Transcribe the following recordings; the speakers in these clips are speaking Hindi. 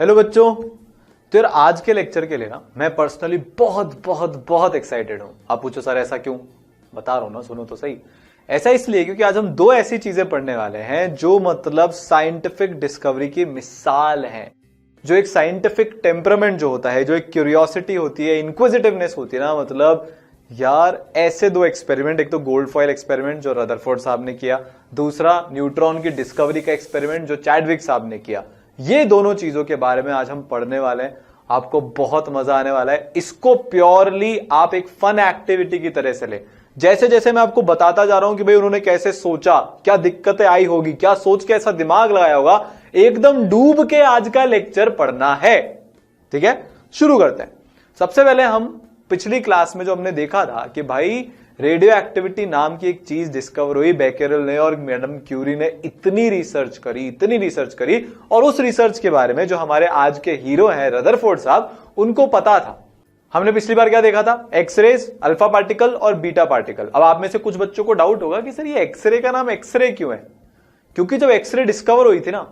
हेलो बच्चों। तो यार आज के लेक्चर के लिए ना मैं पर्सनली बहुत बहुत बहुत एक्साइटेड हूं। आप पूछो सर ऐसा क्यों? बता रहा हूं ना, सुनो तो सही। ऐसा इसलिए क्योंकि आज हम दो ऐसी चीजें पढ़ने वाले हैं जो मतलब साइंटिफिक डिस्कवरी की मिसाल है। जो एक साइंटिफिक टेम्परामेंट जो होता है, जो एक क्यूरियोसिटी होती है, इंक्विजिटिवनेस होती है ना, मतलब यार ऐसे दो एक्सपेरिमेंट, एक तो गोल्ड फॉइल एक्सपेरिमेंट जो रदरफोर्ड साहब ने किया, दूसरा न्यूट्रॉन की डिस्कवरी का एक्सपेरिमेंट जो चैडविक साहब ने किया। ये दोनों चीजों के बारे में आज हम पढ़ने वाले हैं। आपको बहुत मजा आने वाला है। इसको प्योरली आप एक फन एक्टिविटी की तरह से ले। जैसे जैसे मैं आपको बताता जा रहा हूं कि भाई उन्होंने कैसे सोचा, क्या दिक्कतें आई होगी, क्या सोच के ऐसा दिमाग लगाया होगा, एकदम डूब के आज का लेक्चर पढ़ना है। ठीक है, शुरू करते हैं। सबसे पहले हम पिछली क्लास में जो हमने देखा था कि भाई रेडियो एक्टिविटी नाम की एक चीज डिस्कवर हुई, बेकेरेल ने और मैडम क्यूरी ने इतनी रिसर्च करी और उस रिसर्च के बारे में जो हमारे आज के हीरो हैं रदरफोर्ड साहब, उनको पता था। हमने पिछली बार क्या देखा था? एक्सरेज, अल्फा पार्टिकल और बीटा पार्टिकल। अब आप में से कुछ बच्चों को डाउट होगा कि सर ये एक्सरे का नाम एक्सरे क्यों है? क्योंकि जब एक्सरे डिस्कवर हुई थी ना,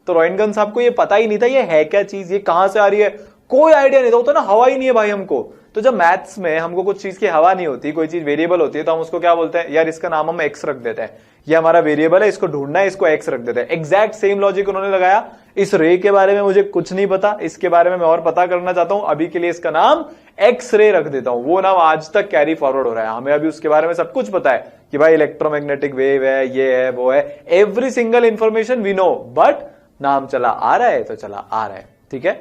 तो रोएंटगन साहब को ये पता ही नहीं था ये है क्या चीज, ये कहां से आ रही है, कोई आइडिया नहीं था। वो तो ना हवा ही नहीं है भाई हमको। तो जब मैथ्स में हमको कुछ चीज की हवा नहीं होती, कोई चीज वेरिएबल होती है, तो हम उसको क्या बोलते हैं? यार इसका नाम हम एक्स रख देते हैं, ये हमारा वेरिएबल है, इसको ढूंढना है, इसको एक्स रख देते हैं। एग्जैक्ट सेम लॉजिक उन्होंने लगाया। इस रे के बारे में मुझे कुछ नहीं पता, इसके बारे में मैं और पता करना चाहता हूं, अभी के लिए इसका नाम एक्स रे रख देता हूं। वो नाम आज तक कैरी फॉरवर्ड हो रहा है। हमें अभी उसके बारे में सब कुछ पता है कि भाई इलेक्ट्रोमैग्नेटिक वेव है, ये है, वो है, every single information we know, but नाम चला आ रहा है तो चला आ रहा है। ठीक है,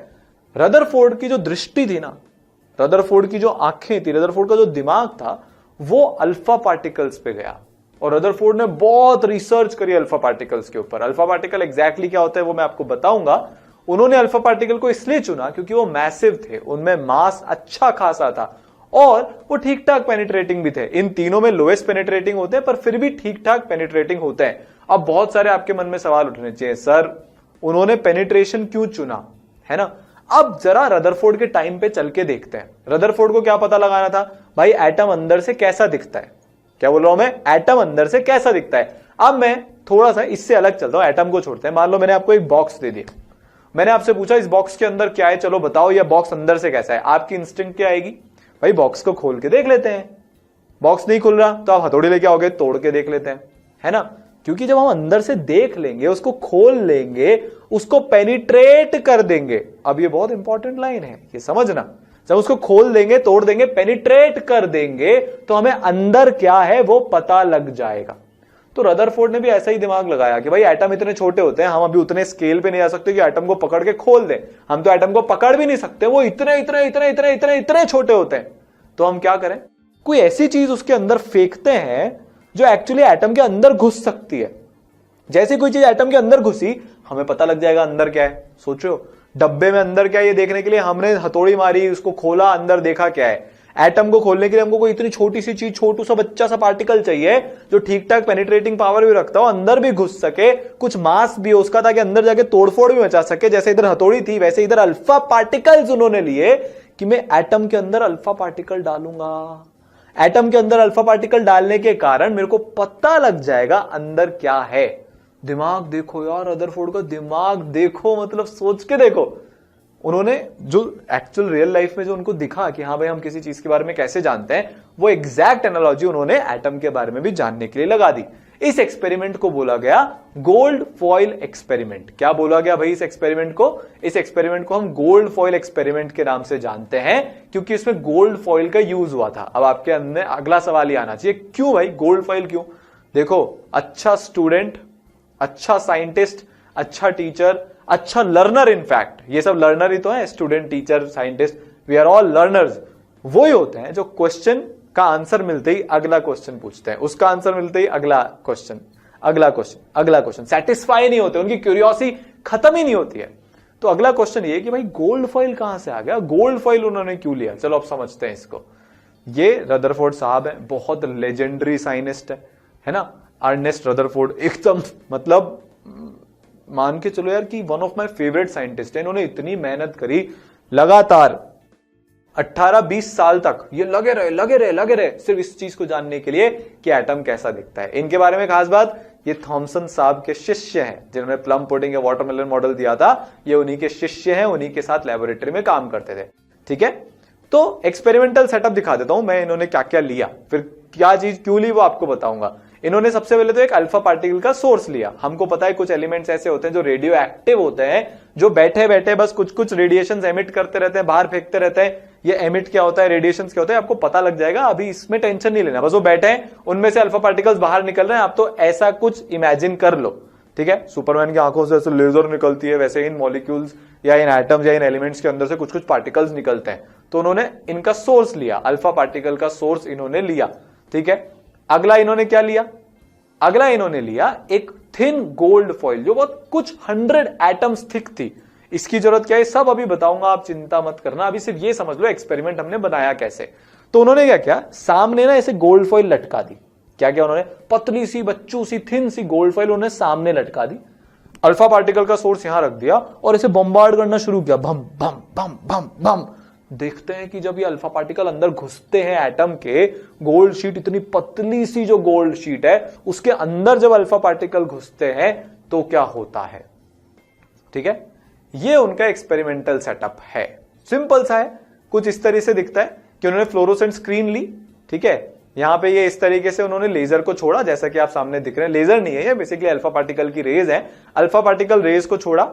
रदरफोर्ड की जो दृष्टि थी ना, रदरफोर्ड की जो आंखें थी, रदरफोर्ड का जो दिमाग था, वो अल्फा पार्टिकल्स पे गया। और रदरफोर्ड ने बहुत रिसर्च करी अल्फा पार्टिकल्स के ऊपर। अल्फा पार्टिकल एग्जैक्टली क्या होता है वो मैं आपको बताऊंगा। उन्होंने अल्फा पार्टिकल को इसलिए चुना क्योंकि वो मैसिव थे, उनमें मास अच्छा खासा था और वो ठीक ठाक पेनिट्रेटिंग भी थे। इन तीनों में लोएस्ट पेनिट्रेटिंग होते हैं, पर फिर भी ठीक ठाक पेनिट्रेटिंग होते हैं। अब बहुत सारे आपके मन में सवाल उठने चाहिए, सर उन्होंने पेनिट्रेशन क्यों चुना, है ना? अब जरा रदरफोर्ड के टाइम पे चल के देखते हैं। रदरफोर्ड को क्या पता लगाना था? भाई एटम अंदर से कैसा दिखता है। क्या बोल रहा हूं मैं? एटम अंदर से कैसा दिखता है। अब मैं थोड़ा सा इससे अलग चलता हूं, एटम को छोड़ते हैं। मान लो मैंने आपको एक बॉक्स दे दिया, मैंने आपसे पूछा इस बॉक्स के अंदर क्या है, चलो बताओ यह बॉक्स अंदर से कैसा है। आपकी इंस्टिंक्ट क्या आएगी? भाई बॉक्स को खोल के देख लेते हैं। बॉक्स नहीं खुल रहा तो आप हथौड़ी लेके आओगे, तोड़ के देख लेते हैं, है ना? क्योंकि जब हम अंदर से देख लेंगे, उसको खोल लेंगे, उसको पेनिट्रेट कर देंगे। अब ये बहुत इंपॉर्टेंट लाइन है, ये समझना। जब उसको खोल देंगे, तोड़ देंगे, पेनिट्रेट कर देंगे, तो हमें अंदर क्या है वो पता लग जाएगा। तो रदरफोर्ड ने भी ऐसा ही दिमाग लगाया कि भाई एटम इतने छोटे होते हैं, हम अभी उतने स्केल पे नहीं जा सकते कि एटम को पकड़ के खोल दें। हम तो एटम को पकड़ भी नहीं सकते, वो इतने इतने इतने इतने इतने इतने छोटे होते हैं। तो हम क्या करें? कोई ऐसी चीज उसके अंदर फेंकते हैं जो एक्चुअली एटम के अंदर घुस सकती है। जैसे कोई चीज एटम के अंदर घुसी, हमें पता लग जाएगा अंदर क्या है। सोचो डब्बे में अंदर क्या है ये देखने के लिए हमने हथौड़ी मारी, उसको खोला, अंदर देखा क्या है। एटम को खोलने के लिए हमको कोई इतनी छोटी सी चीज, छोटू सा बच्चा सा पार्टिकल चाहिए जो ठीक ठाक पेनिट्रेटिंग पावर भी रखता हो, अंदर भी घुस सके, कुछ मास भी हो उसका, ताकि अंदर जाके तोड़फोड़ भी मचा सके। जैसे इधर हथौड़ी थी वैसे इधर अल्फा पार्टिकल्स उन्होंने लिए कि मैं एटम के अंदर अल्फा पार्टिकल डालूंगा। एटम के अंदर अल्फा पार्टिकल डालने के कारण मेरे को पता लग जाएगा अंदर क्या है। दिमाग देखो यार, रदरफोर्ड का दिमाग देखो, मतलब सोच के देखो। उन्होंने जो एक्चुअल रियल लाइफ में जो उनको दिखा कि हाँ भाई हम किसी चीज के बारे में कैसे जानते हैं, वो एग्जैक्ट एनालॉजी उन्होंने एटम के बारे में भी जानने के लिए लगा दी। इस एक्सपेरिमेंट को बोला गया गोल्ड फॉइल एक्सपेरिमेंट। क्या बोला गया भाई इस एक्सपेरिमेंट को? इस एक्सपेरिमेंट को हम गोल्ड फॉइल एक्सपेरिमेंट के नाम से जानते हैं क्योंकि इसमें गोल्ड फॉइल का यूज हुआ था। अब आपके अंदर अगला सवाल ही आना चाहिए, क्यों भाई गोल्ड फॉइल क्यों? देखो, अच्छा स्टूडेंट, अच्छा साइंटिस्ट, अच्छा टीचर, अच्छा लर्नर, इनफैक्ट ये सब लर्नर ही तो है, student, teacher, scientist, we are all learners. वो ही होते हैं जो क्वेश्चन का आंसर मिलते ही अगला क्वेश्चन पूछते हैं, उसका आंसर मिलते ही अगला क्वेश्चन, अगला क्वेश्चन, अगला क्वेश्चन, सेटिस्फाई नहीं होते, उनकी क्यूरियोसिटी खत्म ही नहीं होती है। तो अगला क्वेश्चन ये कि भाई गोल्ड फॉइल कहां से आ गया, गोल्ड फॉइल उन्होंने क्यों लिया? चलो अब समझते हैं इसको। ये रदरफोर्ड साहब है, बहुत लेजेंडरी साइंटिस्ट है ना, अर्नेस्ट रदरफोर्ड। एकदम मतलब मान के चलो यार कि one of my favourite scientist है। इन्होंने इतनी मेहनत करी, लगातार 18-20 साल तक ये लगे रहे सिर्फ इस चीज को जानने के लिए कि एटम कैसा दिखता है। इनके बारे में खास बात ये थॉमसन साहब के शिष्य हैं जिन्होंने प्लम पुडिंग या वाटरमेलन मॉडल दिया था। ये उन्हीं के शिष्य हैं, उन्हीं के साथ लेबोरेटरी में काम करते थे। ठीक है, तो एक्सपेरिमेंटल सेटअप दिखा देता हूं मैं, इन्होंने क्या क्या लिया, फिर क्या चीज क्यों ली वो आपको बताऊंगा। इन्होंने सबसे पहले तो एक अल्फा पार्टिकल का सोर्स लिया। हमको पता है कुछ एलिमेंट्स ऐसे होते हैं जो रेडियो एक्टिव होते हैं, जो बैठे बैठे बस कुछ कुछ रेडिएशन एमिट करते रहते हैं, बाहर फेंकते रहते हैं। ये एमिट क्या होता है, रेडिएशन क्या होता है, आपको पता लग जाएगा, अभी इसमें टेंशन नहीं लेना। बस वो बैठे हैं, उनमें से अल्फा पार्टिकल्स बाहर निकल रहे हैं, आप तो ऐसा कुछ इमेजिन कर लो। ठीक है, सुपरमैन की आंखों से ऐसे लेजर निकलती है, वैसे इन मॉलिक्यूल्स या इन एटम्स या इन एलिमेंट्स के अंदर से कुछ कुछ पार्टिकल्स निकलते हैं। तो उन्होंने इनका सोर्स लिया, अल्फा पार्टिकल का सोर्स इन्होंने लिया। ठीक है, अगला इन्होंने क्या लिया, अगला इन्होंने लिया एक थिन गोल्ड फॉइल जो बहुत कुछ 100 एटम्स थिक थी। इसकी जरूरत क्या है सब अभी बताऊंगा, आप चिंता मत करना, अभी सिर्फ ये समझ लो एक्सपेरिमेंट हमने बनाया कैसे। तो उन्होंने क्या किया, सामने ना ऐसे गोल्ड फॉइल लटका दी। क्या किया उन्होंने, पतली सी बच्चू सी थिन सी गोल्ड फॉइल उन्होंने सामने लटका दी, अल्फा पार्टिकल का सोर्स यहां रख दिया और इसे बम्बार्ड करना शुरू किया, भम भम भम भम भम। देखते हैं कि जब ये अल्फा पार्टिकल अंदर घुसते हैं एटम के, गोल्ड शीट इतनी पतली सी जो गोल्ड शीट है उसके अंदर जब अल्फा पार्टिकल घुसते हैं तो क्या होता है। ठीक है, ये उनका एक्सपेरिमेंटल सेटअप है, सिंपल सा है, कुछ इस तरह से दिखता है कि उन्होंने फ्लोरोसेंट स्क्रीन ली। ठीक है, यहां पे ये इस तरीके से उन्होंने लेजर को छोड़ा, जैसा कि आप सामने दिख रहे हैं, लेजर नहीं है ये, बेसिकली अल्फा पार्टिकल की रेज है। अल्फा पार्टिकल रेज को छोड़ा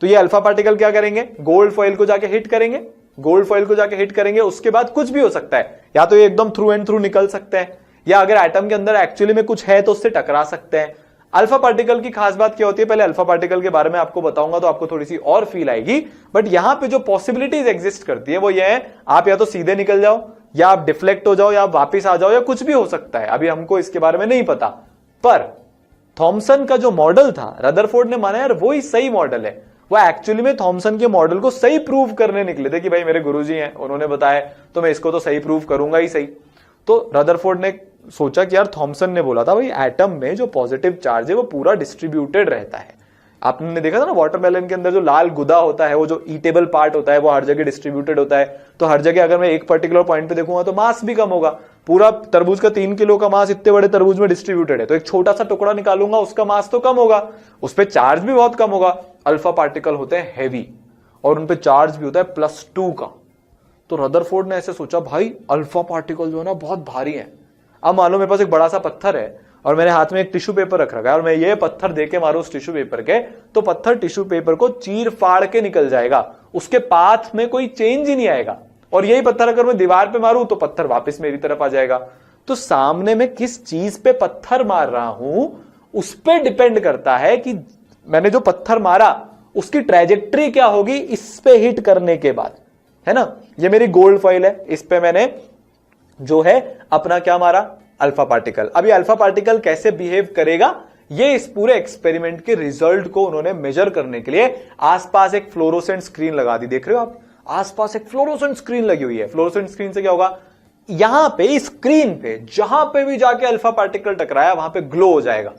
तो ये अल्फा पार्टिकल क्या करेंगे, गोल्ड फॉइल को जाके हिट करेंगे, गोल्ड फॉइल को जाके हिट करेंगे। उसके बाद कुछ भी हो सकता है, या तो ये एकदम थ्रू एंड थ्रू निकल सकते हैं, या अगर एटम के अंदर एक्चुअली में कुछ है तो उससे टकरा सकते हैं। अल्फा पार्टिकल की खास बात क्या होती है, पहले अल्फा पार्टिकल के बारे में आपको बताऊंगा तो आपको थोड़ी सी और फील आएगी। बट यहां पे जो पॉसिबिलिटीज एग्जिस्ट करती है वो ये है, आप या तो सीधे निकल जाओ, या आप डिफ्लेक्ट हो जाओ, या आप वापिस आ जाओ, या कुछ भी हो सकता है, अभी हमको इसके बारे में नहीं पता। पर थॉमसन का जो मॉडल था, रदरफोर्ड ने माना यार वो ही सही मॉडल है। वो एक्चुअली में थॉमसन के मॉडल को सही प्रूव करने निकले थे कि भाई मेरे गुरुजी हैं, उन्होंने बताया तो मैं इसको तो सही प्रूव करूंगा ही सही। तो रदरफोर्ड ने सोचा कि यार थॉमसन ने बोला था भाई एटम में जो पॉजिटिव चार्ज है वो पूरा डिस्ट्रीब्यूटेड रहता है। आपने देखा था ना वाटरमेलन के अंदर जो लाल गुदा होता है, वो जो ईटेबल पार्ट होता है वो हर जगह डिस्ट्रीब्यूटेड होता है। तो हर जगह अगर मैं एक पर्टिकुलर पॉइंट पे देखूंगा तो मास भी कम होगा। पूरा तरबूज का 3 किलो का मास इतने बड़े तरबूज में डिस्ट्रीब्यूटेड है, तो एक छोटा सा टुकड़ा निकालूंगा उसका मास तो कम होगा, उस पर चार्ज भी बहुत कम होगा। अल्फा पार्टिकल होते हैं हैवी और उन पे चार्ज भी होता है +2 का। तो रदरफोर्ड ने ऐसे सोचा भाई अल्फा पार्टिकल जो है ना बहुत भारी है। अब मान लो मेरे पास एक बड़ा सा पत्थर है और मैंने हाथ में एक टिश्यू पेपर रख रखा है और मैं ये पत्थर देके मारू उस टिश्यू पेपर के, तो पत्थर टिश्यू पेपर को चीर फाड़ के निकल जाएगा, उसके पाथ में कोई चेंज ही नहीं आएगा। और यही पत्थर अगर मैं दीवार पे मारूं तो पत्थर वापस मेरी तरफ आ जाएगा। तो सामने में किस चीज पे पत्थर मार रहा हूं उस पर डिपेंड करता है कि मैंने जो पत्थर मारा उसकी ट्रेजेक्ट्री क्या होगी इस पे हिट करने के बाद, है ना। ये मेरी गोल्ड फॉइल है, इस पे मैंने जो है अपना क्या मारा, अल्फा पार्टिकल। अब ये अल्फा पार्टिकल कैसे बिहेव करेगा, ये इस पूरे एक्सपेरिमेंट के रिजल्ट को उन्होंने मेजर करने के लिए आसपास एक फ्लोरोसेंट स्क्रीन लगा दी। देख रहे हो आप, आसपास एक फ्लोरोसेंट स्क्रीन लगी हुई है। फ्लोरोसेंट स्क्रीन से क्या होगा, यहां पे स्क्रीन पे जहां पे भी जाके अल्फा पार्टिकल टकराया वहां पे ग्लो हो जाएगा।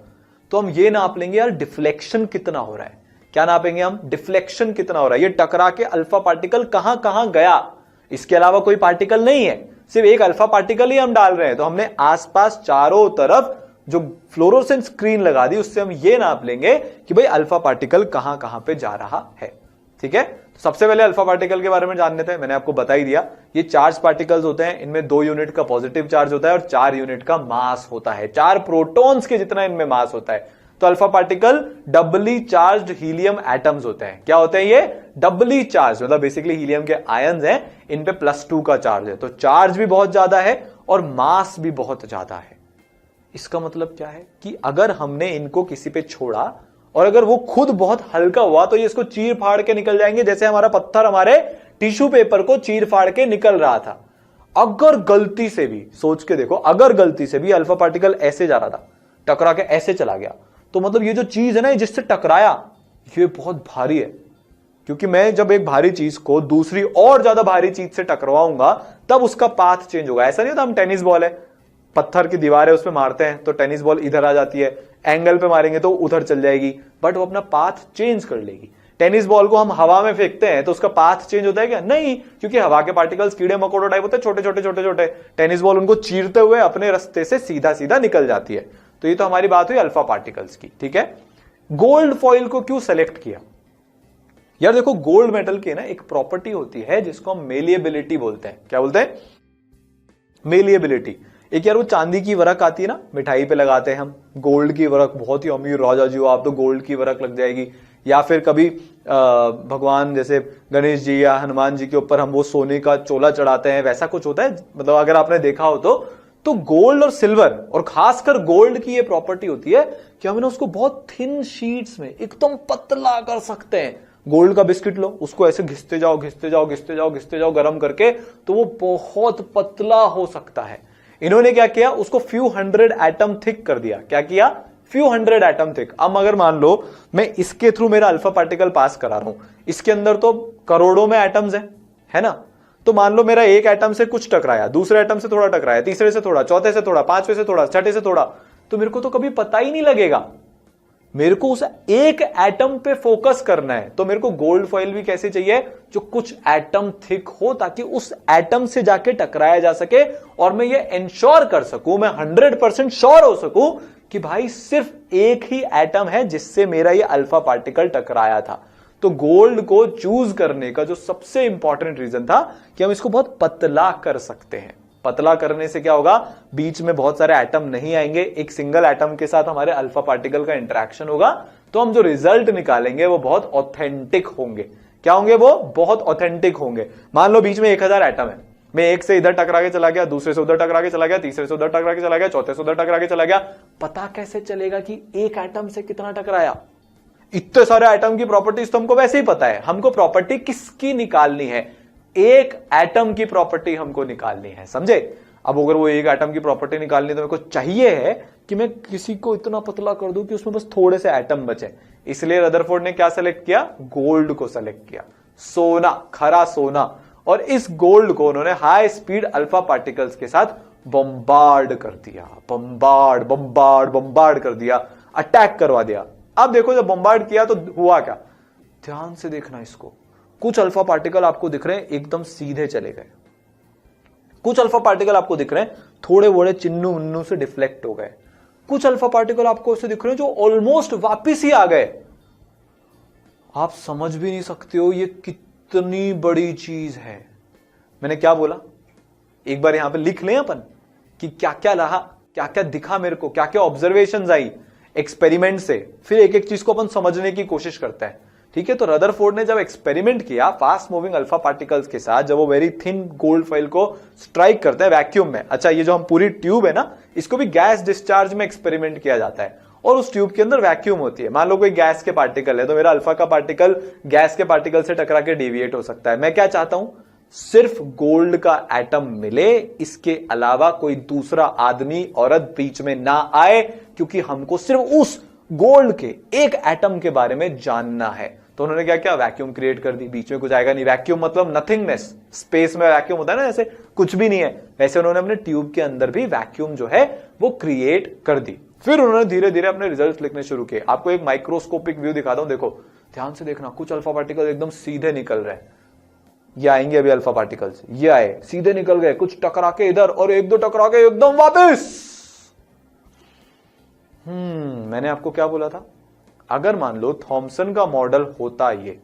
तो हम ये नाप लेंगे यार डिफ्लेक्शन कितना हो रहा है। क्या नापेंगे हम, डिफ्लेक्शन कितना हो रहा है, ये टकरा के अल्फा पार्टिकल कहां कहां गया, इसके अलावा कोई पार्टिकल नहीं है, सिर्फ एक अल्फा पार्टिकल ही हम डाल रहे हैं। तो हमने आसपास चारों तरफ जो फ्लोरोसेंट स्क्रीन लगा दी उससे हम ये नाप लेंगे कि भाई अल्फा पार्टिकल कहां कहां पे जा रहा है। ठीक है, तो सबसे पहले अल्फा पार्टिकल के बारे में जान लेते हैं। मैंने आपको बता ही दिया, ये चार्ज पार्टिकल्स होते हैं, इनमें 2 यूनिट का पॉजिटिव चार्ज होता है और 4 यूनिट का मास होता है, 4 प्रोटॉन्स के जितना इनमें मास होता है। तो alpha particle doubly charged helium atoms होते हैं। क्या होते हैं ये, डबली चार्ज, मतलब बेसिकली हीलियम के आयन्स हैं, इन पे +2 का चार्ज है। तो चार्ज भी बहुत ज्यादा है और मास भी बहुत ज्यादा है। इसका मतलब क्या है कि अगर हमने इनको किसी पे छोड़ा और अगर वो खुद बहुत हल्का हुआ तो ये इसको चीर फाड़ के निकल जाएंगे, जैसे हमारा पत्थर हमारे टिश्यू पेपर को चीर फाड़ के निकल रहा था। अगर गलती से भी, सोच के देखो, अगर गलती से भी अल्फा पार्टिकल ऐसे जा रहा था, टकरा के ऐसे चला गया, तो मतलब ये जो चीज है ना जिससे टकराया ये बहुत भारी है। क्योंकि मैं जब एक भारी चीज को दूसरी और ज्यादा भारी चीज से टकराऊंगा तब उसका पाथ चेंज होगा। ऐसा नहीं होता, हम टेनिस बॉल है, पत्थर की दीवार है, उसमें मारते हैं तो टेनिस बॉल इधर आ जाती है, एंगल पे मारेंगे तो उधर चल जाएगी, बट वो अपना पाथ चेंज कर लेगी। टेनिस बॉल को हम हवा में फेंकते हैं तो उसका पाथ चेंज होता है क्या, नहीं, क्योंकि हवा के पार्टिकल्स कीड़े मकोड़ों टाइप होते हैं, छोटे छोटे छोटे छोटे। टेनिस बॉल उनको चीरते हुए अपने रास्ते से सीधा सीधा निकल जाती है। तो ये तो हमारी बात हुई अल्फा पार्टिकल्स की, ठीक है। गोल्ड फॉइल को क्यों सेलेक्ट किया? यार देखो, गोल्ड मेटल की ना एक प्रॉपर्टी होती है जिसको हम मेलिएबिलिटी बोलते हैं। क्या बोलते हैं? मेलिएबिलिटी। एक यार वो चांदी की वरक आती है ना, मिठाई पे लगाते हैं हम, गोल्ड की वरक, बहुत ही अमीर राजा जी हो आप तो गोल्ड की वरक लग जाएगी। या फिर कभी भगवान जैसे गणेश जी या हनुमान जी के ऊपर हम वो सोने का चोला चढ़ाते हैं, वैसा कुछ होता है। मतलब अगर आपने देखा हो तो गोल्ड और सिल्वर, और खासकर गोल्ड की ये प्रॉपर्टी होती है कि हम उसको बहुत थिन शीट्स में एकदम पतला कर सकते हैं। गोल्ड का बिस्किट लो, उसको ऐसे घिसते जाओ घिसते जाओ घिसते जाओ घिसते जाओ गर्म करके, तो वो बहुत पतला हो सकता है। इन्होंने क्या किया, उसको फ्यू हंड्रेड एटम थिक कर दिया। क्या किया? Few hundred atom thick. अब अगर मान लो मैं इसके थ्रू मेरा अल्फा पार्टिकल पास करा रहा हूं, इसके अंदर तो करोड़ों में एटम्स है ना। तो मान लो मेरा एक एटम से कुछ टकराया, दूसरे एटम से थोड़ा टकराया, तीसरे से थोड़ा, चौथे से थोड़ा, पांचवे से थोड़ा, छठे से थोड़ा, तो मेरे को तो कभी पता ही नहीं लगेगा। मेरे को उस एक एटम पे फोकस करना है। तो मेरे को गोल्ड फॉइल भी कैसे चाहिए, जो कुछ एटम थिक हो, ताकि उस एटम से जाके टकराया जा सके और मैं ये इंश्योर कर सकूं, मैं 100% श्योर हो सकूं कि भाई सिर्फ एक ही एटम है जिससे मेरा ये अल्फा पार्टिकल टकराया था। तो गोल्ड को चूज करने का जो सबसे इंपॉर्टेंट रीजन था कि हम इसको बहुत पतला कर सकते हैं। पतला करने से क्या होगा, बीच में बहुत सारे एटम नहीं आएंगे, एक सिंगल एटम के साथ हमारे अल्फा पार्टिकल का इंटरेक्शन होगा, तो हम जो रिजल्ट निकालेंगे वो बहुत ऑथेंटिक होंगे। क्या होंगे वो? बहुत ऑथेंटिक होंगे। मान लो बीच में 1000 एटम है, मैं एक से इधर टकरा के चला गया, दूसरे से उधर टकरा के चला गया, तीसरे से उधर टकरा के चला गया, चौथे से उधर टकरा के चला गया, पता कैसे चलेगा कि एक एटम से कितना टकराया? इतने सारे एटम की प्रॉपर्टीज तो हमको वैसे ही पता है, हमको प्रॉपर्टी किसकी निकालनी है? एक एटम की प्रॉपर्टी हमको निकालनी है, समझे। अब अगर वो एक एटम की प्रॉपर्टी निकालनी, तो मेरे को चाहिए है कि मैं किसी को इतना पतला कर दूं कि उसमें बस थोड़े से एटम बचे। इसलिए रदरफोर्ड ने क्या सेलेक्ट किया? गोल्ड को सेलेक्ट किया, सोना, खरा सोना। और इस गोल्ड को उन्होंने हाई स्पीड अल्फा पार्टिकल्स के साथ बम्बार्ड कर दिया, बम्बार्ड बम्बार्ड बम्बार्ड कर दिया, अटैक करवा दिया। अब देखो जब बम्बार्ड किया तो हुआ क्या, ध्यान से देखना इसको। कुछ अल्फा पार्टिकल आपको दिख रहे हैं एकदम सीधे चले गए, कुछ अल्फा पार्टिकल आपको दिख रहे हैं थोड़े बड़े चिन्नू मुन्नू से डिफ्लेक्ट हो गए, कुछ अल्फा पार्टिकल आपको ऐसे दिख रहे हैं जो ऑलमोस्ट वापिस ही आ गए। आप समझ भी नहीं सकते हो ये कितनी बड़ी चीज है। मैंने क्या बोला, एक बार यहां पे लिख लें अपन कि क्या क्या रहा, क्या क्या दिखा मेरे को, क्या क्या ऑब्जर्वेशंस आई एक्सपेरिमेंट से, फिर एक एक चीज को अपन समझने की कोशिश करते हैं, ठीक है। तो रदरफोर्ड ने जब एक्सपेरिमेंट किया फास्ट मूविंग अल्फा पार्टिकल्स के साथ, जब वो वेरी थिन गोल्ड फॉइल को स्ट्राइक करते हैं वैक्यूम में, अच्छा ये जो हम पूरी ट्यूब है ना, इसको भी गैस डिस्चार्ज में एक्सपेरिमेंट किया जाता है, और उस ट्यूब के अंदर वैक्यूम होती है। मान लो कोई गैस के पार्टिकल है, तो मेरा अल्फा का पार्टिकल गैस के पार्टिकल से टकरा के डेविएट हो सकता है। मैं क्या चाहता हूं, सिर्फ गोल्ड का एटम मिले, इसके अलावा कोई दूसरा आदमी औरत बीच में ना आए, क्योंकि हमको सिर्फ उस गोल्ड के एक एटम के बारे में जानना है। तो उन्होंने क्या किया, वैक्यूम क्रिएट कर दी, बीच में कुछ आएगा नहीं। वैक्यूम मतलब नथिंगनेस, स्पेस में वैक्यूम होता है ना, जैसे कुछ भी नहीं है, वैसे उन्होंने अपने ट्यूब के अंदर भी वैक्यूम जो है वो क्रिएट कर दी। फिर उन्होंने धीरे धीरे अपने रिजल्ट लिखने शुरू किए। आपको एक माइक्रोस्कोपिक व्यू दिखाता हूं, देखो ध्यान से देखना, कुछ अल्फा पार्टिकल एकदम सीधे निकल रहे हैं, ये आएंगे अभी अल्फा पार्टिकल्स, ये आए सीधे निकल गए, कुछ टकरा के इधर और एक दो टकरा के एकदम वापस। मैंने आपको क्या बोला था, अगर मान लो थॉमसन का मॉडल होता ये,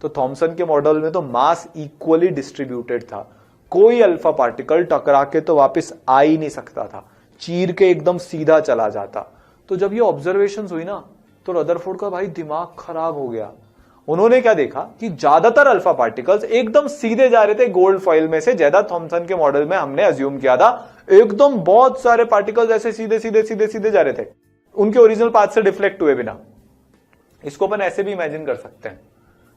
तो थॉमसन के मॉडल में तो मास इक्वली डिस्ट्रीब्यूटेड था, कोई अल्फा पार्टिकल टकरा के तो वापस आ ही नहीं सकता था, चीर के एकदम सीधा चला जाता। तो जब ये ऑब्जर्वेशंस हुई ना, तो रदरफोर्ड का भाई दिमाग खराब हो गया। उन्होंने क्या देखा कि ज्यादातर अल्फा पार्टिकल्स एकदम सीधे जा रहे थे गोल्ड फॉइल में से, ज्यादा थॉमसन के मॉडल में हमने अज्यूम किया था एकदम बहुत सारे पार्टिकल्स ऐसे सीधे सीधे सीधे सीधे जा रहे थे, उनके ओरिजिनल पाथ से डिफ्लेक्ट हुए बिना। इसको अपन ऐसे भी इमेजिन कर सकते हैं,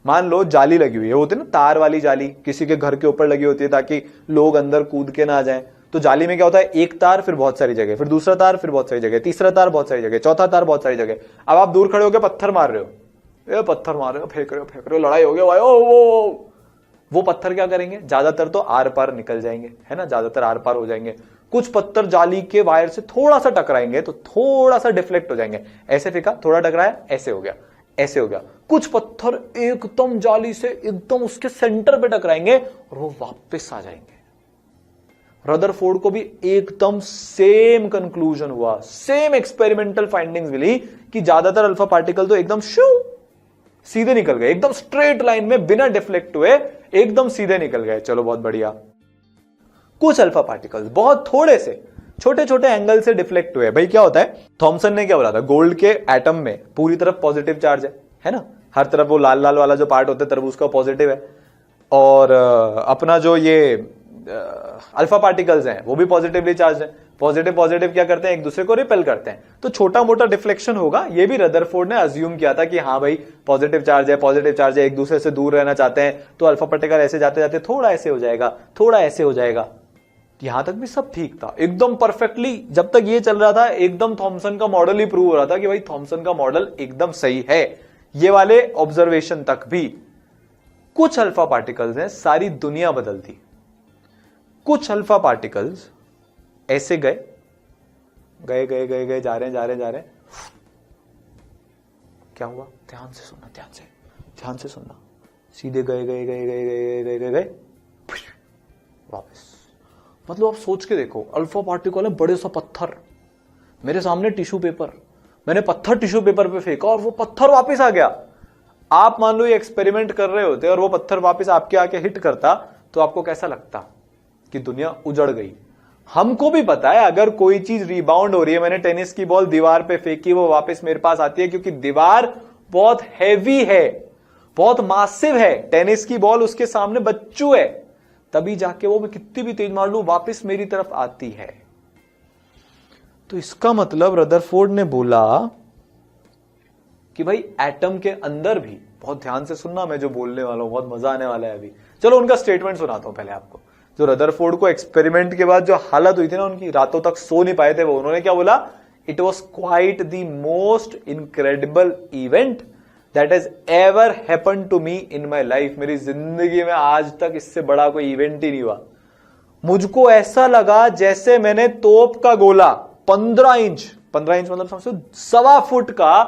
मान लो जाली लगी हुई है, होती है ना तार वाली जाली, किसी के घर के ऊपर लगी होती है ताकि लोग अंदर कूद के ना जाएं। तो जाली में क्या होता है, एक तार फिर बहुत सारी जगह, फिर दूसरा तार फिर बहुत सारी जगह, तीसरा तार बहुत सारी जगह, चौथा तार बहुत सारी जगह। अब आप दूर खड़े होकर पत्थर मार रहे हो, ये पत्थर मार रहे हो, फेंक रहे हो, लड़ाई हो गया भाई, वो पत्थर क्या करेंगे, ज्यादातर तो आर पार निकल जाएंगे, है ना, ज्यादातर आर पार हो जाएंगे। कुछ पत्थर जाली के वायर से थोड़ा सा टकराएंगे तो थोड़ा सा डिफ्लेक्ट हो जाएंगे, ऐसे फेंका, थोड़ा टकराया, ऐसे हो गया, ऐसे हो गया। कुछ पत्थर एकदम जाली से एकदम उसके सेंटर पे टकराएंगे और वो वापस आ जाएंगे। रदरफोर्ड को भी एकदम सेम कंक्लूजन हुआ, सेम एक्सपेरिमेंटल फाइंडिंग्स मिली कि ज्यादातर अल्फा पार्टिकल तो एकदम सीधे निकल गए, एकदम स्ट्रेट लाइन में बिना डिफ्लेक्ट हुए एकदम सीधे निकल गए। चलो बहुत बढ़िया। कुछ अल्फा पार्टिकल्स बहुत थोड़े से छोटे छोटे एंगल से डिफ्लेक्ट हुए। भाई क्या होता है, थॉमसन ने क्या बोला था, गोल्ड के एटम में पूरी तरफ पॉजिटिव चार्ज है ना, हर तरफ वो लाल लाल वाला जो पार्ट होता है तरबूज का पॉजिटिव है, और अपना जो ये अल्फा पार्टिकल्स हैं वो भी पॉजिटिवली चार्ज है। पॉजिटिव पॉजिटिव क्या करते हैं, एक दूसरे को रिपेल करते हैं, तो छोटा मोटा डिफ्लेक्शन होगा। ये भी रदरफोर्ड ने अज्यूम किया था कि हाँ भाई पॉजिटिव चार्ज है, एक दूसरे से दूर रहना चाहते हैं, तो अल्फा पार्टिकल ऐसे जाते जाते थोड़ा ऐसे हो जाएगा, थोड़ा ऐसे हो जाएगा। यहां तक भी सब ठीक था, एकदम परफेक्टली। जब तक ये चल रहा था एकदम थॉमसन का मॉडल ही प्रूव हो रहा था कि भाई थॉमसन का मॉडल एकदम सही है, ये वाले ऑब्जर्वेशन तक भी। कुछ अल्फा पार्टिकल्स ने सारी दुनिया बदल दी। कुछ अल्फा पार्टिकल्स ऐसे गए गए गए गए गए जा रहे हैं। क्या हुआ, ध्यान से सुनना, ध्यान से सुनना। सीधे गए गए गए गए गए गए गए गए वापस। मतलब आप सोच के देखो, अल्फा पार्टिकल है बड़े सा पत्थर, मेरे सामने टिश्यू पेपर, मैंने पत्थर टिश्यू पेपर पे फेंका और वो पत्थर वापस आ गया। आप मान लो ये एक्सपेरिमेंट कर रहे होते और वो पत्थर वापस आपके आके हिट करता, तो आपको कैसा लगता कि दुनिया उजड़ गई। हमको भी पता है अगर कोई चीज रिबाउंड हो रही है, मैंने टेनिस की बॉल दीवार पे फेंकी, वो वापस मेरे पास आती है क्योंकि दीवार बहुत हैवी है, बहुत मासिव है, टेनिस की बॉल उसके सामने बच्चू है, तभी जाके वो मैं कितनी भी तेज मार लूं वापस मेरी तरफ आती है। तो इसका मतलब रदरफोर्ड ने बोला कि भाई एटम के अंदर भी, बहुत ध्यान से सुनना मैं जो बोलने वाला हूं, बहुत मजा आने वाला है अभी। चलो उनका स्टेटमेंट सुनाता हूं पहले आपको। जो रदरफोर्ड को एक्सपेरिमेंट के बाद जो हालत हुई थी ना उनकी, रातों तक सो नहीं पाए थे वो, उन्होंने क्या बोला, it was quite the most incredible event that has ever happened to me in my life. मेरी जिंदगी में आज तक इससे बड़ा कोई इवेंट ही नहीं हुआ। मुझको ऐसा लगा जैसे मैंने तोप का गोला 15 इंच मतलब समझो 1.25 फुट का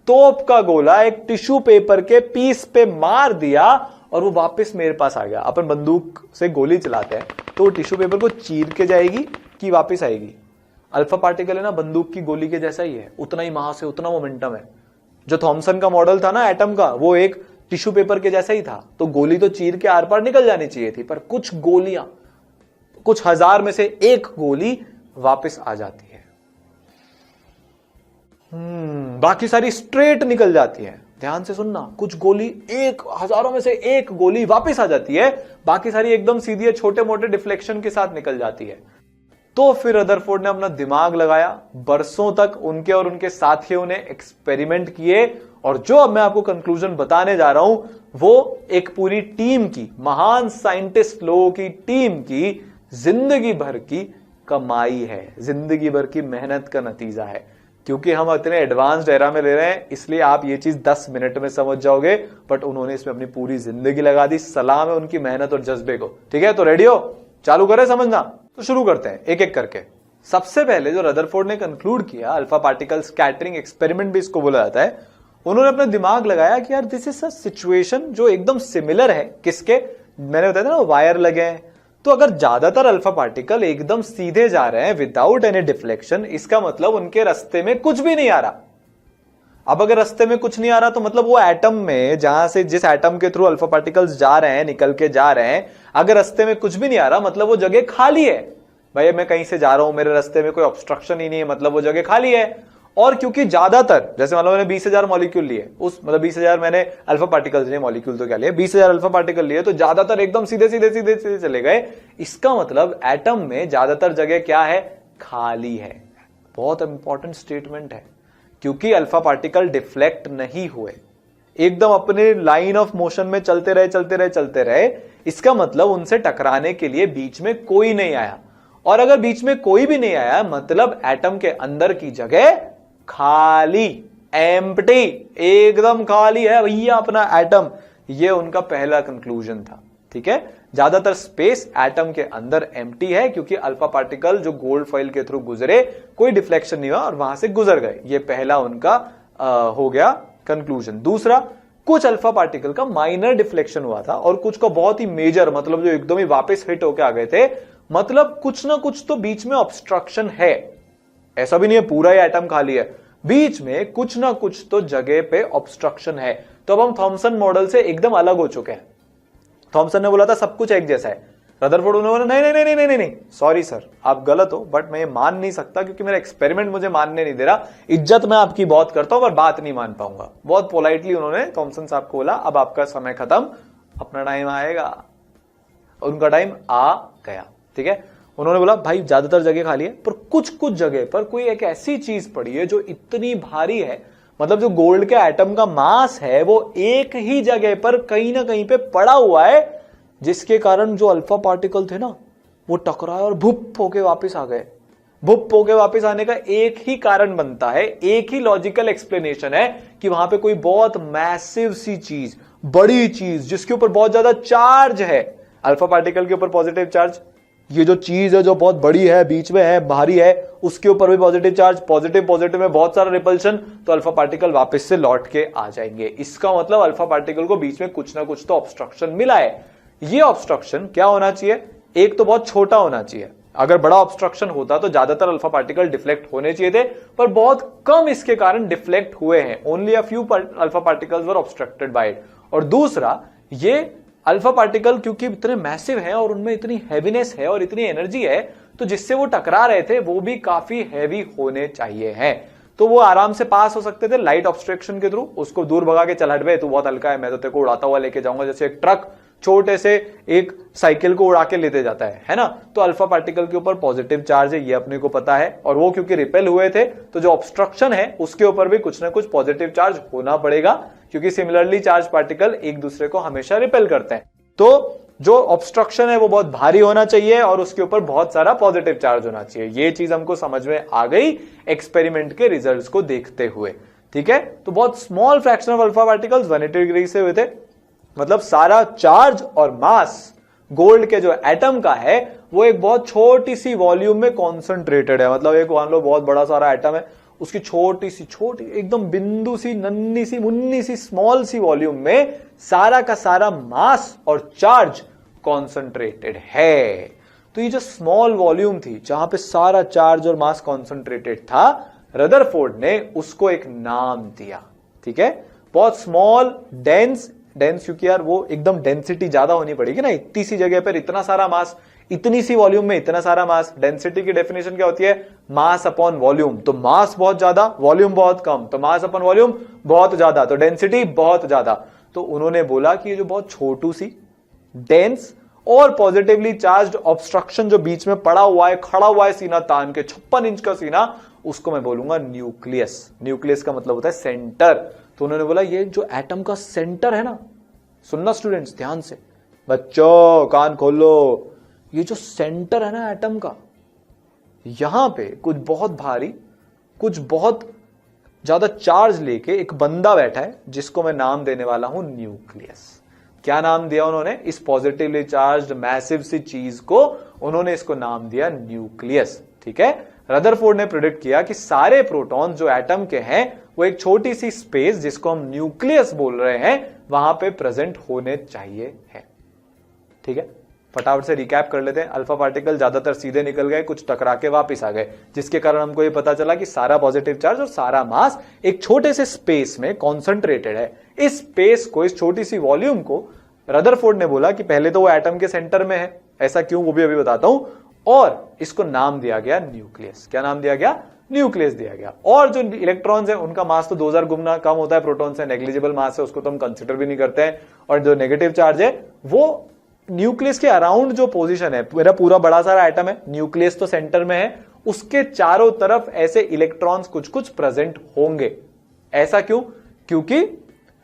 तोप का गोला एक टिश्यू पेपर के पीस पे मार दिया और वो वापस मेरे पास आ गया। अपन बंदूक से गोली चलाते हैं तो वो टिश्यू पेपर को चीर के जाएगी कि वापस आएगी। अल्फा पार्टिकल है ना, बंदूक की गोली के जैसा ही है, उतना ही मास है, उतना मोमेंटम है। जो थॉमसन का मॉडल था ना एटम का, वो एक टिश्यू पेपर के जैसा ही था, तो गोली तो चीर के आर पार निकल जानी चाहिए थी, पर कुछ गोलियां, कुछ हजार में से एक गोली वापस आ जाती है, बाकी सारी स्ट्रेट निकल जाती है। ध्यान से सुनना, कुछ गोली, एक हजारों में से एक गोली वापस आ जाती है, बाकी सारी एकदम सीधी छोटे मोटे डिफ्लेक्शन के साथ निकल जाती है। तो फिर रदरफोर्ड ने अपना दिमाग लगाया, बरसों तक उनके और उनके साथियों ने एक्सपेरिमेंट किए, और जो अब मैं आपको कंक्लूजन बताने जा रहा हूं वो एक पूरी टीम की, महान साइंटिस्ट लोगों की टीम की जिंदगी भर की कमाई है, जिंदगी भर की मेहनत का नतीजा है। क्योंकि हम इतने एडवांस्ड एरा में ले रहे हैं इसलिए आप ये चीज 10 मिनट में समझ जाओगे, बट उन्होंने इसमें अपनी पूरी जिंदगी लगा दी। सलाम है उनकी मेहनत और जज्बे को। ठीक है, तो रेडी हो, चालू करें समझना। तो शुरू करते हैं एक एक करके। सबसे पहले जो रदरफोर्ड ने कंक्लूड किया, अल्फा पार्टिकल स्कैटरिंग एक्सपेरिमेंट भी इसको बोला जाता है, उन्होंने अपना दिमाग लगाया कि यार दिस इज अ सिचुएशन जो एकदम सिमिलर है। किसके, मैंने बताया था ना वायर लगे हैं, तो अगर ज्यादातर अल्फा पार्टिकल एकदम सीधे जा रहे हैं विदाउट एनी डिफ्लेक्शन, इसका मतलब उनके रास्ते में कुछ भी नहीं आ रहा। अब अगर रास्ते में कुछ नहीं आ रहा तो मतलब वो एटम में, जहां से जिस एटम के थ्रू अल्फा पार्टिकल्स जा रहे हैं, निकल के जा रहे हैं, अगर रास्ते में कुछ भी नहीं आ रहा मतलब वो जगह खाली है। भाई मैं कहीं से जा रहा हूं, मेरे रास्ते में कोई ऑब्स्ट्रक्शन ही नहीं है, मतलब वो जगह खाली है। और क्योंकि ज्यादातर, जैसे मान लो मैंने 20,000 मॉलिक्यूल लिए, उस मतलब 20,000 मैंने अल्फा पार्टिकल्स लिए, मॉलिक्यूल तो क्या लिए, 20,000 अल्फा पार्टिकल लिए, तो ज्यादातर एकदम सीधे सीधे सीधे सीधे चले गए। इसका मतलब एटम में ज्यादातर जगह क्या है, खाली है। बहुत इंपॉर्टेंट स्टेटमेंट है, क्योंकि अल्फा पार्टिकल डिफ्लेक्ट नहीं हुए, एकदम अपने लाइन ऑफ मोशन में चलते रहे। इसका मतलब उनसे टकराने के लिए बीच में कोई नहीं आया, और अगर बीच में कोई भी नहीं आया मतलब एटम के अंदर की जगह खाली, एम्प्टी, एकदम खाली है भैया अपना एटम। ये उनका पहला कंक्लूजन था। ठीक है, ज्यादातर स्पेस एटम के अंदर एम्प्टी है क्योंकि अल्फा पार्टिकल जो गोल्ड फॉइल के थ्रू गुजरे, कोई डिफ्लेक्शन नहीं हुआ और वहां से गुजर गए। ये पहला उनका हो गया कंक्लूजन। दूसरा, कुछ अल्फा पार्टिकल का माइनर डिफ्लेक्शन हुआ था और कुछ का बहुत ही मेजर, मतलब जो एकदम ही वापस हिट होकर आ गए थे, मतलब कुछ ना कुछ तो बीच में ऑब्स्ट्रक्शन है। ऐसा भी नहीं है पूरा ही एटम खाली है, बीच में कुछ ना कुछ तो जगह पे ऑब्स्ट्रक्शन है। तो अब हम थॉमसन मॉडल से एकदम अलग हो चुके हैं। थॉमसन ने बोला था सब कुछ एक जैसा है, रदरफोर्ड ने बोला नहीं नहीं नहीं नहीं नहीं नहीं, सॉरी सर आप गलत हो, बट मैं ये मान नहीं सकता क्योंकि मेरा एक्सपेरिमेंट मुझे मानने नहीं दे रहा, इज्जत मैं आपकी बहुत करता हूं पर बात नहीं मान पाऊंगा। बहुत पोलाइटली उन्होंने थॉमसन साहब को बोला अब आपका समय खत्म, अपना टाइम आएगा। उनका टाइम आ गया, ठीक है। उन्होंने बोला भाई ज्यादातर जगह खाली है, पर कुछ कुछ जगह पर कोई एक ऐसी चीज पड़ी है जो इतनी भारी है, मतलब जो गोल्ड के एटम का मास है वो एक ही जगह पर कहीं ना कहीं पे पड़ा हुआ है, जिसके कारण जो अल्फा पार्टिकल थे ना वो टकराए और भुप होके वापस आ गए। भुप होके वापस आने का एक ही कारण बनता है, एक ही लॉजिकल एक्सप्लेनेशन है कि वहां पे कोई बहुत मैसिव सी चीज, बड़ी चीज जिसके ऊपर बहुत ज्यादा चार्ज है, अल्फा पार्टिकल के ऊपर पॉजिटिव चार्ज, ये जो चीज है जो बहुत बड़ी है, बीच में है, भारी है, उसके ऊपर भी पॉजिटिव चार्ज, पॉजिटिव पॉजिटिव में बहुत सारा रिपल्शन, तो अल्फा पार्टिकल वापस से लौट के आ जाएंगे। इसका मतलब अल्फा पार्टिकल को बीच में कुछ ना कुछ तो ऑब्स्ट्रक्शन मिला है। ये ऑब्स्ट्रक्शन क्या होना चाहिए, एक तो बहुत छोटा होना चाहिए, अगर बड़ा ऑब्स्ट्रक्शन होता तो ज्यादातर अल्फा पार्टिकल डिफ्लेक्ट होने चाहिए थे, पर बहुत कम इसके कारण डिफ्लेक्ट हुए हैं, only a few alpha particles were obstructed by it. और दूसरा, ये अल्फा पार्टिकल क्योंकि इतने मैसिव हैं और उनमें इतनी हैवीनेस है और इतनी एनर्जी है, तो जिससे वो टकरा रहे थे वो भी काफी हैवी होने चाहिए हैं, तो वो आराम से पास हो सकते थे लाइट ऑब्स्ट्रक्शन के थ्रू। उसको दूर भगा के चल हट बे, तू बहुत हल्का है, मैं तो तेरे को उड़ाता हुआ लेके जाऊंगा, जैसे एक ट्रक छोटे से एक साइकिल को उड़ा के लेते जाता है ना। तो अल्फा पार्टिकल के ऊपर पॉजिटिव चार्ज है, ये अपने को पता है, और वो क्योंकि रिपेल हुए थे तो जो ऑब्स्ट्रक्शन है उसके ऊपर भी कुछ ना कुछ पॉजिटिव चार्ज होना पड़ेगा, क्योंकि सिमिलरली चार्ज पार्टिकल एक दूसरे को हमेशा रिपेल करते हैं। तो जो ऑब्स्ट्रक्शन है वो बहुत भारी होना चाहिए और उसके ऊपर बहुत सारा पॉजिटिव चार्ज होना चाहिए। ये चीज हमको समझ में आ गई एक्सपेरिमेंट के रिजल्ट्स को देखते हुए, ठीक है। तो बहुत small fraction of alpha particles 180 degree से हुए थे, मतलब सारा चार्ज और मास गोल्ड के जो एटम का है वो एक बहुत छोटी सी वॉल्यूम में कॉन्सेंट्रेटेड है। मतलब एक मान लो बहुत बड़ा सारा एटम है, उसकी छोटी एकदम बिंदु सी, नन्ही सी, मुन्नी सी, स्मॉल सी वॉल्यूम में सारा का सारा मास और चार्ज कॉन्सेंट्रेटेड है। तो ये जो स्मॉल वॉल्यूम थी जहां पे सारा चार्ज और मास कॉन्सेंट्रेटेड था, रदरफोर्ड ने उसको एक नाम दिया, ठीक है। बहुत स्मॉल डेंस क्योंकि यार वो एकदम डेंसिटी ज्यादा होनी पड़ेगी ना, इतनी सी जगह पर इतना सारा मास, इतनी सी वॉल्यूम में इतना सारा मास। डेंसिटी की डेफिनेशन क्या होती है, मास अपॉन वॉल्यूम। तो मास बहुत ज्यादा, वॉल्यूम बहुत कम, तो मास अपॉन वॉल्यूम बहुत ज्यादा, तो डेंसिटी बहुत ज्यादा। तो उन्होंने बोला कि ये जो बहुत छोटू सी, डेंस और पॉजिटिवली चार्ज्ड ऑब्स्ट्रक्शन जो बीच में पड़ा हुआ है, खड़ा हुआ है सीना तान के, 56 इंच का सीना, उसको मैं बोलूंगा न्यूक्लियस। न्यूक्लियस का मतलब होता है सेंटर। तो उन्होंने बोला ये जो एटम का सेंटर है ना, सुनना स्टूडेंट्स ध्यान से, बच्चों कान खोलो, ये जो सेंटर है ना एटम का, यहां पे कुछ बहुत भारी, कुछ बहुत ज्यादा चार्ज लेके एक बंदा बैठा है, जिसको मैं नाम देने वाला हूं न्यूक्लियस। क्या नाम दिया उन्होंने, इस पॉजिटिवली चार्ज्ड मैसिव सी चीज को उन्होंने इसको नाम दिया न्यूक्लियस, ठीक है। रदरफोर्ड ने प्रेडिक्ट किया कि सारे प्रोटॉन जो एटम के हैं वो एक छोटी सी स्पेस जिसको हम न्यूक्लियस बोल रहे हैं वहां पे प्रेजेंट होने चाहिए है, ठीक है। फटाफट से रिकैप कर लेते हैं। अल्फा पार्टिकल ज्यादातर सीधे निकल गए, कुछ टकरा के वापस आ गए, जिसके कारण हमको ये पता चला कि सारा पॉजिटिव चार्ज और सारा मास एक छोटे से स्पेस में कॉन्सेंट्रेटेड है। इस स्पेस को, इस छोटी सी वॉल्यूम को रदरफोर्ड ने बोला कि पहले तो वो एटम के सेंटर में है, ऐसा क्यों वो भी अभी बताता हूं, और इसको नाम दिया गया न्यूक्लियस। क्या नाम दिया गया, न्यूक्लियस दिया गया। और जो इलेक्ट्रॉन्स हैं उनका मास तो 2000 गुना कम होता है प्रोटॉन से, नेग्लिजिबल मास है, उसको तो हम कंसिडर भी नहीं करते हैं। और जो नेगेटिव चार्ज है वो न्यूक्लियस के अराउंड जो पोजीशन है, मेरा पूरा बड़ा सारा एटम है, न्यूक्लियस तो सेंटर में है, उसके चारों तरफ ऐसे इलेक्ट्रॉन्स कुछ कुछ प्रेजेंट होंगे। ऐसा क्यों, क्योंकि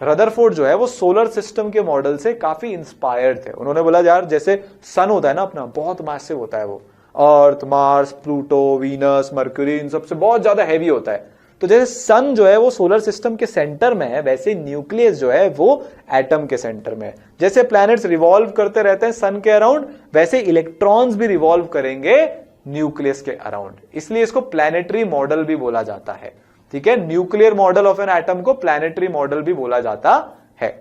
रदरफोर्ड जो है वो सोलर सिस्टम के मॉडल से काफी इंस्पायर्ड थे। उन्होंने बोला यार जैसे सन होता है ना अपना, बहुत मैसिव होता है वो, अर्थ, मार्स, प्लूटो, वीनस, मर्क्यूरी, इन सबसे बहुत ज्यादा हैवी होता है। तो जैसे सन जो है वो सोलर सिस्टम के सेंटर में है, वैसे न्यूक्लियस जो है वो एटम के सेंटर में है। जैसे प्लैनेट्स रिवॉल्व करते रहते हैं सन के अराउंड, वैसे इलेक्ट्रॉन्स भी रिवॉल्व करेंगे न्यूक्लियस के अराउंड, इसलिए इसको प्लैनेटरी मॉडल भी बोला जाता है, ठीक है। Nuclear model of an atom को प्लैनेटरी मॉडल भी बोला जाता है।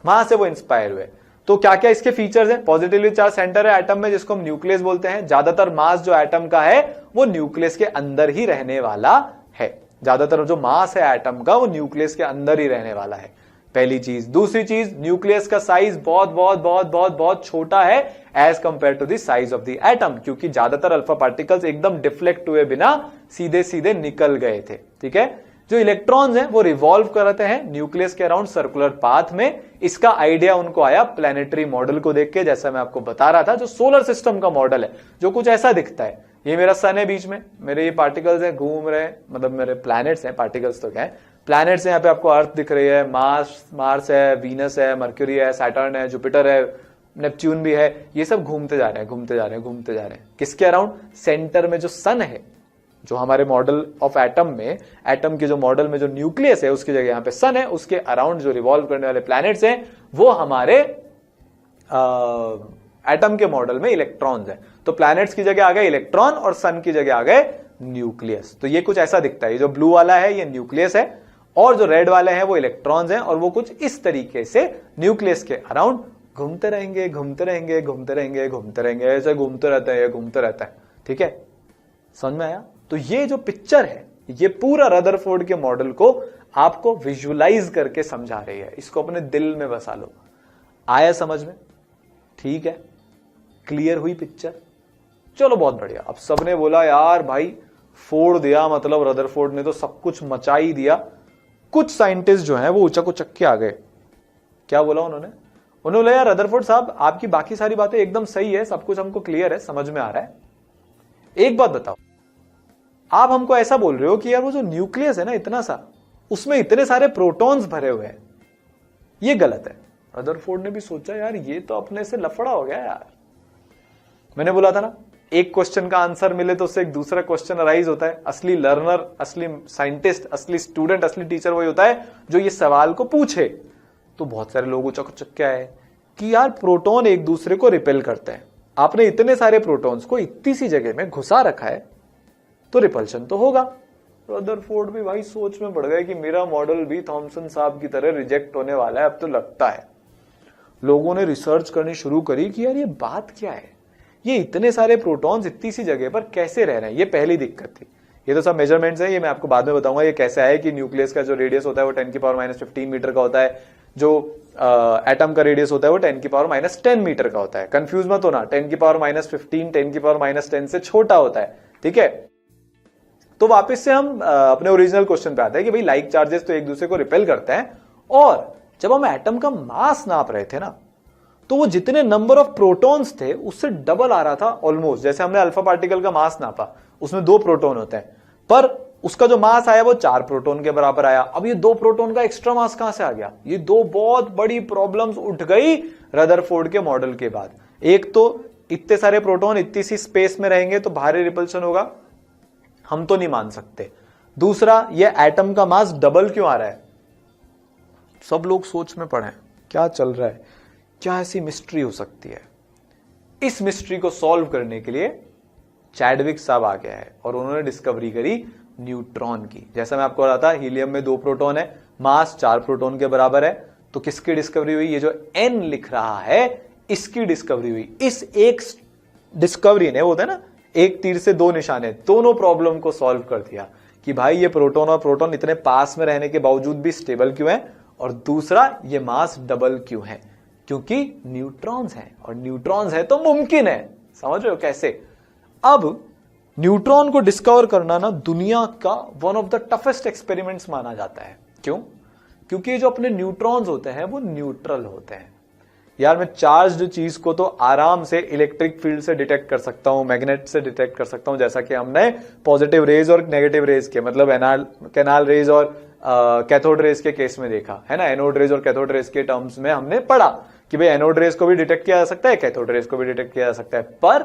वहां से वो इंस्पायर हुए। तो क्या क्या इसके फीचर्स हैं? पॉजिटिवली चार्ज सेंटर है एटम में जिसको हम न्यूक्लियस बोलते हैं। ज्यादातर मास जो एटम का है वो न्यूक्लियस के अंदर ही रहने वाला है। ज्यादातर जो मास है एटम का वो न्यूक्लियस के अंदर ही रहने वाला है, पहली चीज। दूसरी चीज, न्यूक्लियस का साइज बहुत बहुत बहुत बहुत बहुत छोटा है as compare to the size of the atom, क्योंकि ज्यादातर अल्फा पार्टिकल्स एकदम डिफ्लेक्ट हुए बिना सीधे सीधे निकल गए थे। ठीक है, जो इलेक्ट्रॉन्स हैं वो रिवॉल्व करते हैं न्यूक्लियस के अराउंड सर्कुलर पाथ में। इसका आइडिया उनको आया प्लैनेटरी मॉडल को देख के, जैसा मैं आपको बता रहा था, जो सोलर सिस्टम का मॉडल है, जो कुछ ऐसा दिखता है। ये मेरा सन है, बीच में मेरे ये पार्टिकल्स हैं घूम रहे हैं, मतलब मेरे प्लैनेट्स हैं, पार्टिकल्स तो क्या है, प्लैनेट्स हैं। यहाँ पे आपको अर्थ दिख रही है, मार्स है, वीनस है, मर्क्यूरी है, सैटर्न है, जुपिटर है, नेपच्यून भी है। ये सब घूमते जा रहे हैं, घूमते जा रहे हैं, घूमते जा रहे हैं। किसके अराउंड? सेंटर में जो सन है, जो हमारे मॉडल ऑफ एटम में, एटम के जो मॉडल में जो न्यूक्लियस है उसकी जगह यहाँ पे सन है, उसके अराउंड जो रिवॉल्व करने वाले प्लैनेट्स हैं वो हमारे एटम के मॉडल में इलेक्ट्रॉन्स हैं। तो प्लैनेट्स की जगह आ गए इलेक्ट्रॉन और सन की जगह आ गए न्यूक्लियस। तो ये कुछ ऐसा दिखता है। ये जो ब्लू वाला है ये न्यूक्लियस है और जो रेड वाले हैं वो इलेक्ट्रॉन्स हैं, और वो कुछ इस तरीके से न्यूक्लियस के अराउंड घूमते रहेंगे, घूमते रहेंगे, घूमते रहेंगे, घूमते रहेंगे, ऐसे घूमते रहते हैं, घूमते रहता है। ठीक है, समझ में आया? तो ये जो पिक्चर है ये पूरा रदरफोर्ड के मॉडल को आपको विजुअलाइज करके समझा रही है। इसको अपने दिल में बसा लो। आया समझ में? ठीक है, क्लियर हुई पिक्चर? चलो बहुत बढ़िया। अब सबने बोला यार भाई फोड़ दिया, मतलब रदरफोर्ड ने तो सब कुछ मचा ही दिया। कुछ साइंटिस्ट जो हैं वो ऊंचा को चक्के आ गए। क्या बोला उन्होंने? उन्होंने बोला यार रदरफोर्ड साहब आपकी बाकी सारी बातें एकदम सही है, सब कुछ हमको क्लियर है, समझ में आ रहा है। एक बात बताओ, आप हमको ऐसा बोल रहे हो कि यार वो जो न्यूक्लियस है ना इतना सा, उसमें इतने सारे प्रोटॉन्स भरे हुए हैं, ये गलत है। रदरफोर्ड ने भी सोचा यार ये तो अपने से लफड़ा हो गया यार। मैंने बोला था ना, एक क्वेश्चन का आंसर मिले तो उससे एक दूसरा क्वेश्चन अराइज होता है। असली लर्नर, असली साइंटिस्ट, असली स्टूडेंट, असली टीचर वही होता है जो ये सवाल को पूछे। तो बहुत सारे लोग चक्के आए कि यार प्रोटॉन एक दूसरे को रिपेल करते हैं, आपने इतने सारे प्रोटॉन्स को इतनी सी जगह में घुसा रखा है तो रिपल्शन तो होगा। रदरफोर्ड भी भाई सोच में पड़ गए कि मेरा मॉडल भी थॉमसन साहब की तरह रिजेक्ट होने वाला है। अब तो लगता है लोगों ने रिसर्च करनी शुरू करी कि यार ये बात क्या है, ये इतने सारे प्रोटॉन्स इतनी सी जगह पर कैसे रह रहे हैं। ये पहली दिक्कत थी। ये तो सब मेजरमेंट्स है, ये मैं आपको बाद में बताऊंगा ये कैसे है कि न्यूक्लियस का जो रेडियस होता है वो 10⁻⁻15 मीटर का होता है, जो एटम का रेडियस होता है वो 10⁻10 मीटर का होता है। कंफ्यूज मत होना, 10⁻15 10⁻10 से छोटा होता है। ठीक है, तो वापस से हम अपने ओरिजिनल क्वेश्चन पे आते हैं कि भाई लाइक चार्जेस तो एक दूसरे को रिपेल करते हैं, और जब हम एटम का मास नाप रहे थे ना तो वो जितने नंबर ऑफ प्रोटॉन्स थे उससे डबल आ रहा था ऑलमोस्ट। जैसे हमने अल्फा पार्टिकल का मास नापा, उसमें 2 प्रोटॉन होते हैं, पर उसका जो मास आया वो 4 प्रोटॉन के बराबर आया। अब ये 2 प्रोटॉन का एक्स्ट्रा मास कहां से आ गया? ये 2 बहुत बड़ी प्रॉब्लम्स उठ गई रदरफोर्ड के मॉडल के बाद। एक तो इतने सारे प्रोटॉन इतनी सी स्पेस में रहेंगे तो भारी रिपल्शन होगा, हम तो नहीं मान सकते। दूसरा, ये एटम का मास डबल क्यों आ रहा है? सब लोग सोच में पड़े, क्या चल रहा है, क्या ऐसी मिस्ट्री हो सकती है? इस मिस्ट्री को सॉल्व करने के लिए चैडविक साहब आ गया है और उन्होंने डिस्कवरी करी न्यूट्रॉन की। जैसा मैं आपको बता रहा था, हीलियम में 2 प्रोटॉन है, मास 4 प्रोटॉन के बराबर है। तो किसकी डिस्कवरी हुई? ये जो N लिख रहा है इसकी डिस्कवरी हुई। इस एक डिस्कवरी ने, होता है ना एक तीर से 2 निशाने, दोनों प्रॉब्लम को सॉल्व कर दिया कि भाई ये प्रोटॉन और प्रोटॉन इतने पास में रहने के बावजूद भी स्टेबल क्यों है, और दूसरा ये मास डबल क्यों है? क्योंकि न्यूट्रॉन्स हैं, और न्यूट्रॉन्स है तो मुमकिन है। समझ रहे हो कैसे? अब न्यूट्रॉन को डिस्कवर करना ना दुनिया का one of the toughest experiments माना जाता है। क्यों? क्योंकि जो अपने न्यूट्रॉन्स होते हैं वो न्यूट्रल होते हैं। यार मैं चार्ज्ड चीज को तो आराम से इलेक्ट्रिक फील्ड से डिटेक्ट कर सकता हूं, मैग्नेट से डिटेक्ट कर सकता हूं, जैसा कि हमने पॉजिटिव रेज और नेगेटिव रेज के, मतलब कैनाल रेज और कैथोड रेज के केस में देखा है ना। एनोड रेज और कैथोड रेज के टर्म्स में हमने पढ़ा कि भाई एनोड रेज को भी डिटेक्ट किया जा सकता है, कैथोड रेज को भी डिटेक्ट किया जा सकता है, पर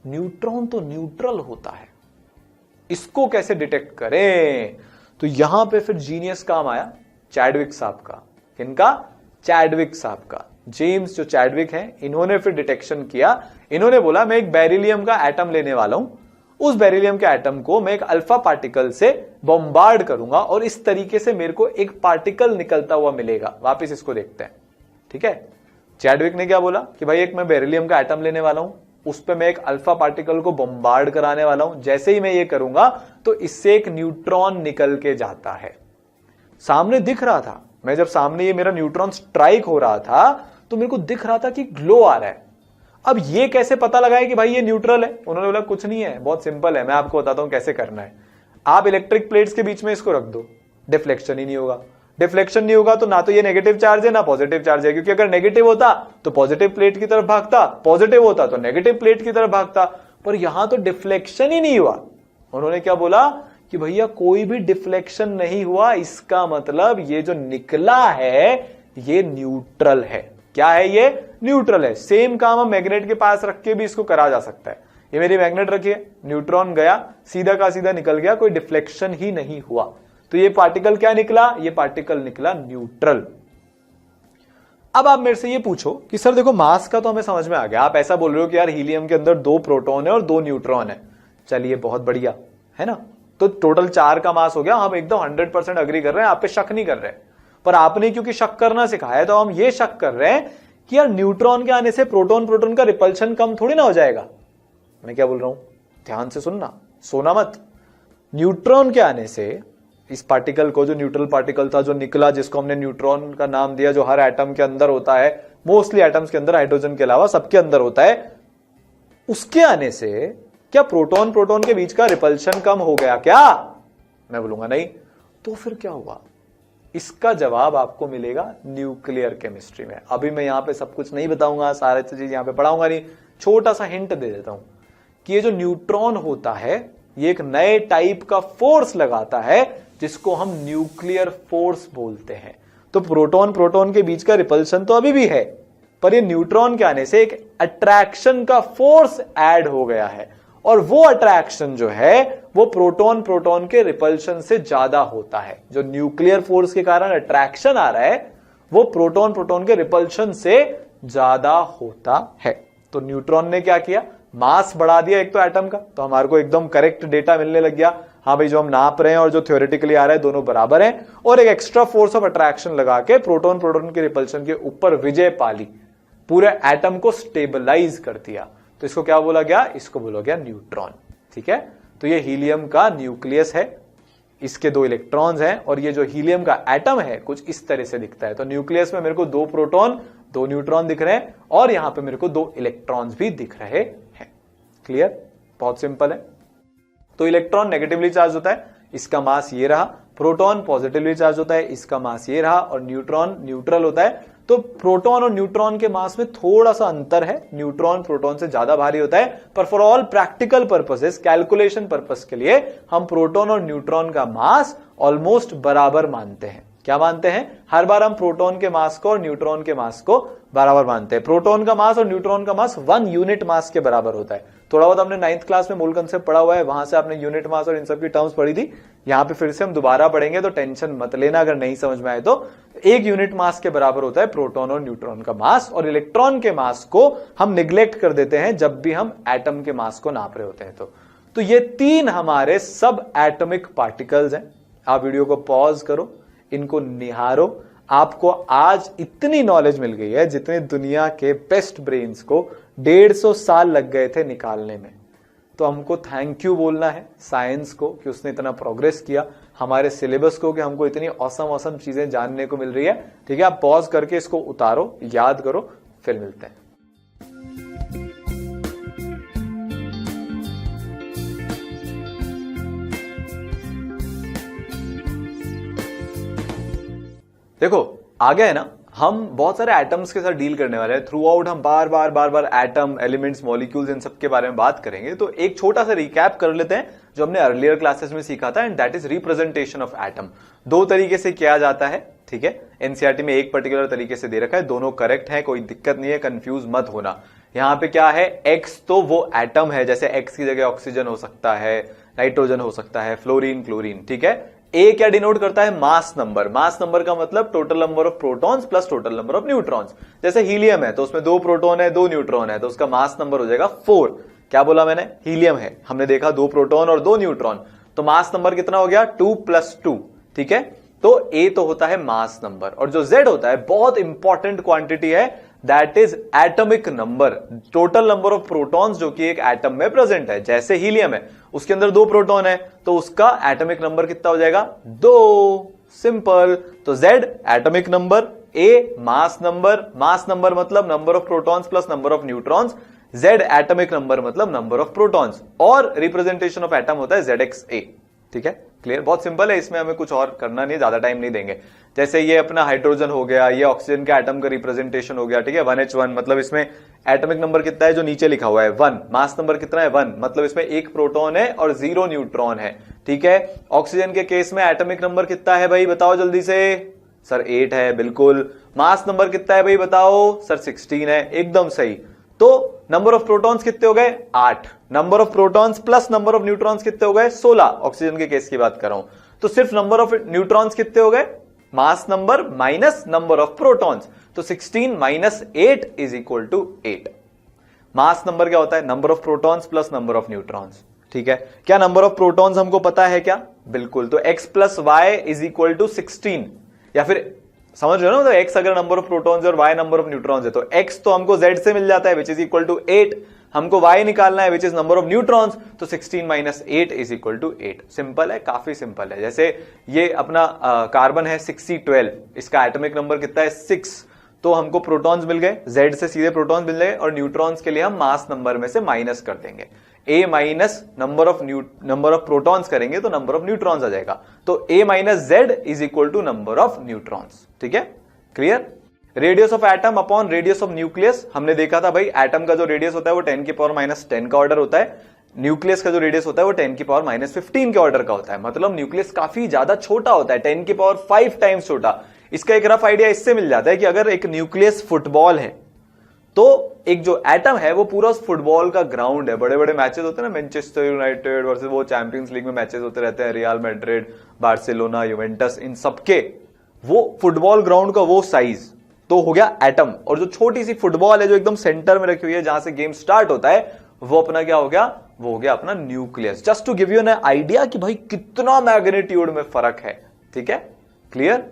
न्यूट्रॉन तो न्यूट्रल होता है। इसको कैसे डिटेक्ट करें? तो यहां पे फिर जीनियस काम आया चैडविक साहब का। किनका? चैडविक साहब का। जेम्स जो चैडविक हैं, इन्होंने फिर डिटेक्शन किया। इन्होंने बोला मैं एक बेरिलियम का एटम लेने वाला हूं, उस बेरिलियम के एटम को मैं एक अल्फा पार्टिकल से बॉम्बार्ड करूंगा और इस तरीके से मेरे को एक पार्टिकल निकलता हुआ मिलेगा। वापस इसको देखते हैं, ठीक है। चैडविक ने क्या बोला कि भाई एक मैं बेरिलियम का एटम लेने वाला हूं, उस पे मैं एक अल्फा पार्टिकल को बम्बार्ड कराने वाला हूं, जैसे ही मैं ये करूंगा तो इससे एक न्यूट्रॉन निकल के जाता है। सामने दिख रहा था, मैं जब सामने ये मेरा न्यूट्रॉन स्ट्राइक हो रहा था तो मेरे को दिख रहा था कि ग्लो आ रहा है। अब ये कैसे पता लगाए कि भाई ये न्यूट्रल है? उन्होंने बोला कुछ नहीं है, बहुत सिंपल है, मैं आपको बताता हूं कैसे करना है। आप इलेक्ट्रिक प्लेट्स के बीच में इसको रख दो, डिफ्लेक्शन ही नहीं होगा। डिफ्लेक्शन नहीं होगा तो ना तो ये नेगेटिव चार्ज है ना पॉजिटिव चार्ज है, क्योंकि अगर नेगेटिव होता तो पॉजिटिव प्लेट की तरफ भागता, पॉजिटिव होता तो नेगेटिव प्लेट की तरफ भागता, पर यहां तो डिफ्लेक्शन ही नहीं हुआ। उन्होंने क्या बोला कि भैया कोई भी डिफ्लेक्शन नहीं हुआ, इसका मतलब ये जो निकला है ये न्यूट्रल है। क्या है ये? न्यूट्रल है। सेम काम हम मैग्नेट के पास रख के भी इसको करा जा सकता है। ये मेरी मैग्नेट रखिए, न्यूट्रॉन गया, सीधा का सीधा निकल गया, कोई डिफ्लेक्शन ही नहीं हुआ। तो ये पार्टिकल क्या निकला? ये पार्टिकल निकला न्यूट्रल। अब आप मेरे से ये पूछो कि सर देखो मास का तो हमें समझ में आ गया, आप ऐसा बोल रहे हो कि यार हीलियम के अंदर 2 प्रोटॉन है और 2 न्यूट्रॉन है। चलिए बहुत बढ़िया है ना, तो टोटल 4 का मास हो गया। हम एकदम 100% अग्री कर रहे हैं, आप पे शक नहीं कर रहे हैं। पर आपने क्योंकि शक करना सिखाया है तो हम ये शक कर रहे हैं कि यार न्यूट्रॉन के आने से प्रोटॉन प्रोटॉन का रिपल्शन कम थोड़ी ना हो जाएगा। मैं क्या बोल रहा हूं, ध्यान से सुनना, सोना मत। न्यूट्रॉन के आने से इस पार्टिकल को, जो न्यूट्रल पार्टिकल था जो निकला, जिसको हमने न्यूट्रॉन का नाम दिया, जो हर एटम के अंदर होता है, मोस्टली एटम्स के अंदर, हाइड्रोजन के अलावा सबके अंदर होता है, उसके आने से क्या प्रोटॉन प्रोटॉन के बीच का रिपल्शन कम हो गया क्या? मैं बोलूंगा नहीं। तो फिर क्या हुआ? इसका जवाब आपको मिलेगा न्यूक्लियर केमिस्ट्री में। अभी मैं यहां पे सब कुछ नहीं बताऊंगा, सारे चीज यहां पे पढ़ाऊंगा नहीं, छोटा सा हिंट दे देता हूं कि ये जो न्यूट्रॉन होता है ये एक नए टाइप का फोर्स लगाता है जिसको हम न्यूक्लियर फोर्स बोलते हैं। तो प्रोटॉन प्रोटॉन के बीच का रिपल्शन तो अभी भी है, पर ये न्यूट्रॉन के आने से एक अट्रैक्शन का फोर्स ऐड हो गया है, और वो अट्रैक्शन जो है वो प्रोटॉन प्रोटॉन के रिपल्शन से ज्यादा होता है। जो न्यूक्लियर फोर्स के कारण अट्रैक्शन आ रहा है वो प्रोटॉन प्रोटॉन के रिपल्शन से ज्यादा होता है। तो न्यूट्रॉन ने क्या किया? मास बढ़ा दिया एक तो एटम का, तो हमारे को एकदम करेक्ट डेटा मिलने लग गया, हाँ भाई जो हम नाप रहे हैं और जो थ्योरेटिकली आ रहा है दोनों बराबर हैं, और एक एक्स्ट्रा फोर्स ऑफ अट्रैक्शन लगा के प्रोटॉन प्रोटॉन के रिपल्शन के ऊपर विजय पाली, पूरे एटम को स्टेबलाइज कर दिया। तो इसको क्या बोला गया? इसको बोला गया न्यूट्रॉन। ठीक है, तो ये हीलियम का न्यूक्लियस है, इसके 2 इलेक्ट्रॉन्स हैं, और ये जो हीलियम का एटम है कुछ इस तरह से दिखता है। तो न्यूक्लियस में मेरे को 2 प्रोटॉन 2 न्यूट्रॉन दिख रहे हैं, और यहां पे मेरे को 2 इलेक्ट्रॉन्स भी दिख रहे हैं। क्लियर? बहुत सिंपल है। तो इलेक्ट्रॉन नेगेटिवली चार्ज होता है, इसका मास ये रहा, प्रोटॉन पॉजिटिवली चार्ज होता है, इसका मास ये रहा, और न्यूट्रॉन न्यूट्रल होता है। तो प्रोटॉन और न्यूट्रॉन के मास में थोड़ा सा अंतर है, न्यूट्रॉन प्रोटॉन से ज्यादा भारी होता है, पर for all practical purposes, calculation purpose के लिए हम प्रोटॉन और न्यूट्रॉन का मास ऑलमोस्ट बराबर मानते हैं। क्या मानते हैं? हर बार हम प्रोटॉन के मास को और न्यूट्रॉन के मास को बराबर मानते हैं। प्रोटॉन का मास और न्यूट्रॉन का मास 1 यूनिट मास के बराबर होता है। थोड़ा बहुत हमने 9th क्लास में मूल कंसेप्ट पढ़ा हुआ है, वहां से आपने यूनिट मास और इन सब की टर्म्स पढ़ी थी। यहां पे फिर से हम दोबारा पढ़ेंगे, तो टेंशन मत लेना अगर नहीं समझ में आए तो। 1 यूनिट मास के बराबर होता है प्रोटॉन और न्यूट्रॉन का मास, और इलेक्ट्रॉन के मास को हम निग्लेक्ट कर देते हैं जब भी हम एटम के मास को नाप रहे होते हैं। तो ये 3 हमारे सब एटॉमिक पार्टिकल्स हैं। आप वीडियो को पॉज करो, इनको निहारो। आपको आज इतनी नॉलेज मिल गई है जितने दुनिया के बेस्ट ब्रेन्स को 150 साल लग गए थे निकालने में। तो हमको थैंक यू बोलना है साइंस को कि उसने इतना प्रोग्रेस किया, हमारे सिलेबस को कि हमको इतनी औसम चीजें जानने को मिल रही है। ठीक है, आप पॉज करके इसको उतारो, याद करो, फिर मिलते हैं। देखो आगे है ना, हम बहुत सारे एटम्स के साथ डील करने वाले हैं। थ्रू आउट हम बार बार एटम, एलिमेंट्स, मॉलिक्यूल्स, इन सब के बारे में बात करेंगे। तो एक छोटा सा रिकैप कर लेते हैं जो हमने अर्लियर क्लासेस में सीखा था, and that is representation of atom. 2 तरीके से किया जाता है। ठीक है, एनसीईआरटी में एक पर्टिकुलर तरीके से दे रखा है, दोनों करेक्ट है, कोई दिक्कत नहीं है, कंफ्यूज मत होना। यहां पे क्या है, एक्स तो वो एटम है, जैसे एक्स की जगह ऑक्सीजन हो सकता है, नाइट्रोजन हो सकता है, फ्लोरीन, क्लोरीन। ठीक है, ए क्या डिनोट करता है? Mass number. मास नंबर का मतलब total number of protons plus total number of neutrons. जैसे हीलियम है तो उसमें 2 प्रोटॉन है, 2 न्यूट्रॉन है, तो उसका मास नंबर हो जाएगा 4। क्या बोला मैंने? हीलियम है, हमने देखा 2 प्रोटॉन और 2 न्यूट्रॉन, तो मास नंबर कितना हो गया? 2 + 2। ठीक है, तो ए तो होता है मास नंबर, और जो जेड होता है बहुत इंपॉर्टेंट क्वांटिटी है, that is atomic number, total number of protons जो कि एक एटम में प्रेजेंट है। जैसे हीलियम है, उसके अंदर 2 प्रोटॉन है, तो उसका एटॉमिक नंबर कितना हो जाएगा? 2। सिंपल। तो Z atomic number, A mass number मतलब number of protons plus number of neutrons, Z atomic number मतलब नंबर ऑफ प्रोटॉन्स, और रिप्रेजेंटेशन ऑफ एटम होता है ZXA। ठीक है, क्लियर? बहुत सिंपल है, इसमें हमें कुछ और करना नहीं, ज्यादा टाइम नहीं देंगे। जैसे ये अपना हाइड्रोजन हो गया, ये ऑक्सीजन का एटम का रिप्रेजेंटेशन हो गया। ठीक है, 1H1 मतलब इसमें एटॉमिक नंबर कितना है जो नीचे लिखा हुआ है 1, मास नंबर कितना है 1, मतलब इसमें 1 प्रोटॉन है और 0 न्यूट्रॉन है। ठीक है, ऑक्सीजन के केस में एटॉमिक नंबर कितना है भाई, बताओ जल्दी से। सर 8 है, बिल्कुल। मास नंबर कितना है भाई, बताओ। सर 16 है, एकदम सही। तो नंबर ऑफ प्रोटॉन्स कितने हो गए? 8। Number of protons plus number of neutrons कितने हो गए? 16। ऑक्सीजन के केस की बात कर रहा हूं। तो सिर्फ नंबर ऑफ न्यूट्रॉन्स कितने हो गए? Mass number minus number of protons, तो 16 minus 8 is equal to 8। Mass number क्या होता है? Number of protons plus number of neutrons. ठीक है, क्या नंबर ऑफ प्रोटॉन्स हमको पता है क्या? बिल्कुल। तो x plus Y is equal to 16, या फिर समझ रहे हो ना, तो x अगर नंबर ऑफ प्रोटॉन्स और y नंबर ऑफ न्यूट्रॉन्स है, तो x तो हमको z से मिल जाता है विच इज इक्वल टू 8, हमको y निकालना है which is number of neutrons, तो 16 माइनस 8 इज इक्वल टू 8। सिंपल है, काफी सिंपल है। जैसे ये अपना कार्बन है 6C12, इसका एटॉमिक नंबर कितना है? 6, तो हमको प्रोटॉन्स मिल गए, z से सीधे प्रोटॉन्स मिल गए, और न्यूट्रॉन्स के लिए हम मास नंबर में से माइनस कर देंगे। a minus number of protons करेंगे तो नंबर ऑफ न्यूट्रॉन्स आ जाएगा, तो a minus z is equal to number of neutrons. ठीक है, clear? Radius of atom upon radius of nucleus, हमने देखा था भाई, एटम का जो रेडियस होता है वो 10 की पावर माइनस 10 का ऑर्डर होता है, न्यूक्लियस का जो रेडियस होता है वो 10 की पावर माइनस 15 के ऑर्डर का होता है। मतलब न्यूक्लियस काफी ज्यादा छोटा होता है, 10 की पावर 5 टाइम्स छोटा। इसका एक रफ आइडिया इससे मिल जाता है कि अगर एक न्यूक्लियस फुटबॉल है, तो एक जो एटम है वो पूरा उस फुटबॉल का ग्राउंड है। बड़े बड़े मैचेस होते हैं ना, मैनचेस्टर यूनाइटेड वर्सेस वो चैंपियंस लीग में मैचेस होते रहते हैं, रियल मैड्रिड, बार्सिलोना, यूवेंटस, इन सबके वो फुटबॉल ग्राउंड का वो साइज तो हो गया एटम। और जो छोटी सी फुटबॉल है जो एकदम सेंटर में रखी हुई है जहां से गेम स्टार्ट होता है, वो अपना क्या हो गया? वो हो गया अपना nucleus. Just to give you an idea कि भाई कितना मैग्नीट्यूड में फर्क है। ठीक है, क्लियर?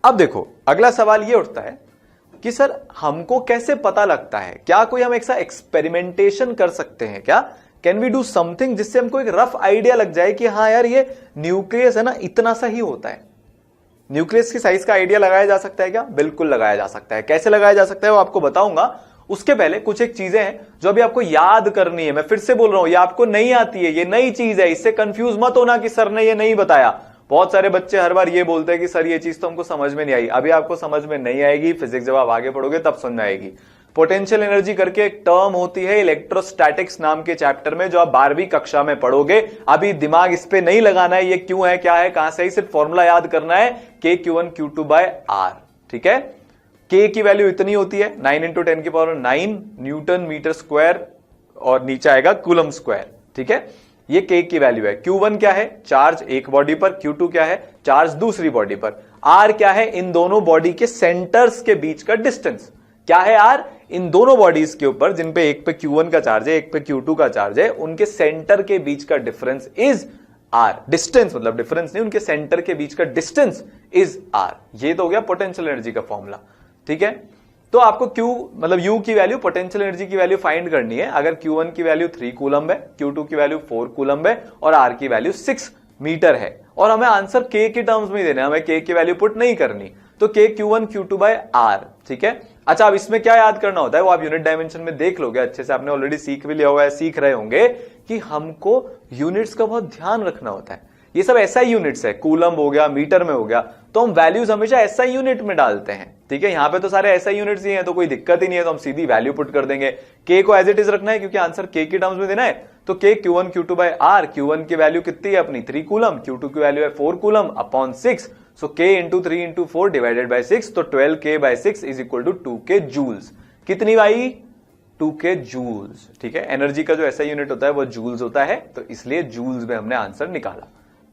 अब देखो अगला सवाल ये उठता है कि सर हमको कैसे पता लगता है, क्या कोई हम ऐसा एक्सपेरिमेंटेशन कर सकते हैं क्या? कैन वी डू समथिंग जिससे हमको एक रफ आइडिया लग जाए कि हाँ यार ये न्यूक्लियस है ना, इतना सा ही होता है। न्यूक्लियस की साइज का आइडिया लगाया जा सकता है क्या? बिल्कुल लगाया जा सकता है। कैसे लगाया जा सकता है वो आपको बताऊंगा। उसके पहले कुछ एक चीजें हैं जो अभी आपको याद करनी है। मैं फिर से बोल रहा हूं, ये आपको नहीं आती है, ये नई चीज है, इससे कंफ्यूज मत होना कि सर ने ये नहीं बताया। बहुत सारे बच्चे हर बार ये बोलते हैं कि सर ये चीज तो हमको समझ में नहीं आई। अभी आपको समझ में नहीं आएगी, फिजिक्स जब आप आगे पढ़ोगे तब समझ में आएगी। पोटेंशियल एनर्जी करके एक टर्म होती है इलेक्ट्रोस्टैटिक्स नाम के चैप्टर में, जो आप 12वीं कक्षा में पढ़ोगे। अभी दिमाग इस पे नहीं लगाना है, ये क्यों है, क्या है, कहां से ही, सिर्फ फॉर्मूला याद करना है, K(Q1Q2)/R। ठीक है, K की वैल्यू इतनी होती है 9 × 10⁹ न्यूटन मीटर स्क्वायर, और नीचे आएगा कूलम स्क्वायर। ठीक है, ये K की वैल्यू है। Q1 क्या है? चार्ज एक बॉडी पर। Q2 क्या है? चार्ज दूसरी बॉडी पर। R क्या है? इन दोनों बॉडी के सेंटर्स के बीच का डिस्टेंस। क्या है R? इन दोनों बॉडीज के ऊपर, जिन पे एक पे Q1 का चार्ज है, एक पे Q2 का चार्ज है, उनके सेंटर के बीच का डिफरेंस इज R। डिस्टेंस मतलब डिफरेंस नहीं, उनके सेंटर के बीच का डिस्टेंस इज R। ये तो हो गया पोटेंशियल एनर्जी का फॉर्मूला। ठीक है, तो आपको Q मतलब U की वैल्यू, पोटेंशियल एनर्जी की वैल्यू फाइंड करनी है। अगर Q1 की वैल्यू 3 कूलम्ब है, Q2 की वैल्यू 4 कूलम्ब है, और R की वैल्यू 6 मीटर है, और हमें आंसर K के टर्म्स में ही देना है, हमें K की वैल्यू पुट नहीं करनी। तो K(Q1Q2)/R। ठीक है, अच्छा अब इसमें क्या याद करना होता है वो आप यूनिट डायमेंशन में देख लोगे अच्छे से, आपने ऑलरेडी सीख भी लिया हुआ है, सीख रहे होंगे कि हमको यूनिट्स का बहुत ध्यान रखना होता है। ये सब ऐसा ही यूनिट्स है, कूलम्ब हो गया, मीटर में हो गया, तो हम वैल्यूज हमेशा ऐसा यूनिट में डालते हैं। ठीक है, यहां पे तो सारे ऐसा यूनिट्स ही हैं, तो कोई दिक्कत ही नहीं है, तो हम सीधी वैल्यू पुट कर देंगे। K को एज इट इज रखना है क्योंकि आंसर K के टर्म्स में देना है, तो K(Q1Q2)/R। Q1 की वैल्यू कितनी है अपनी? 3 कूलम। Q2 की वैल्यू है 4 coulomb upon 6, so K × 3 × 4 divided by 6, तो 12K/6 is equal to 2K joules. कितनी भाई? 2K joules. ठीक है, एनर्जी का जो ऐसा यूनिट होता है वो जूल्स होता है, तो इसलिए जूल्स में हमने आंसर निकाला।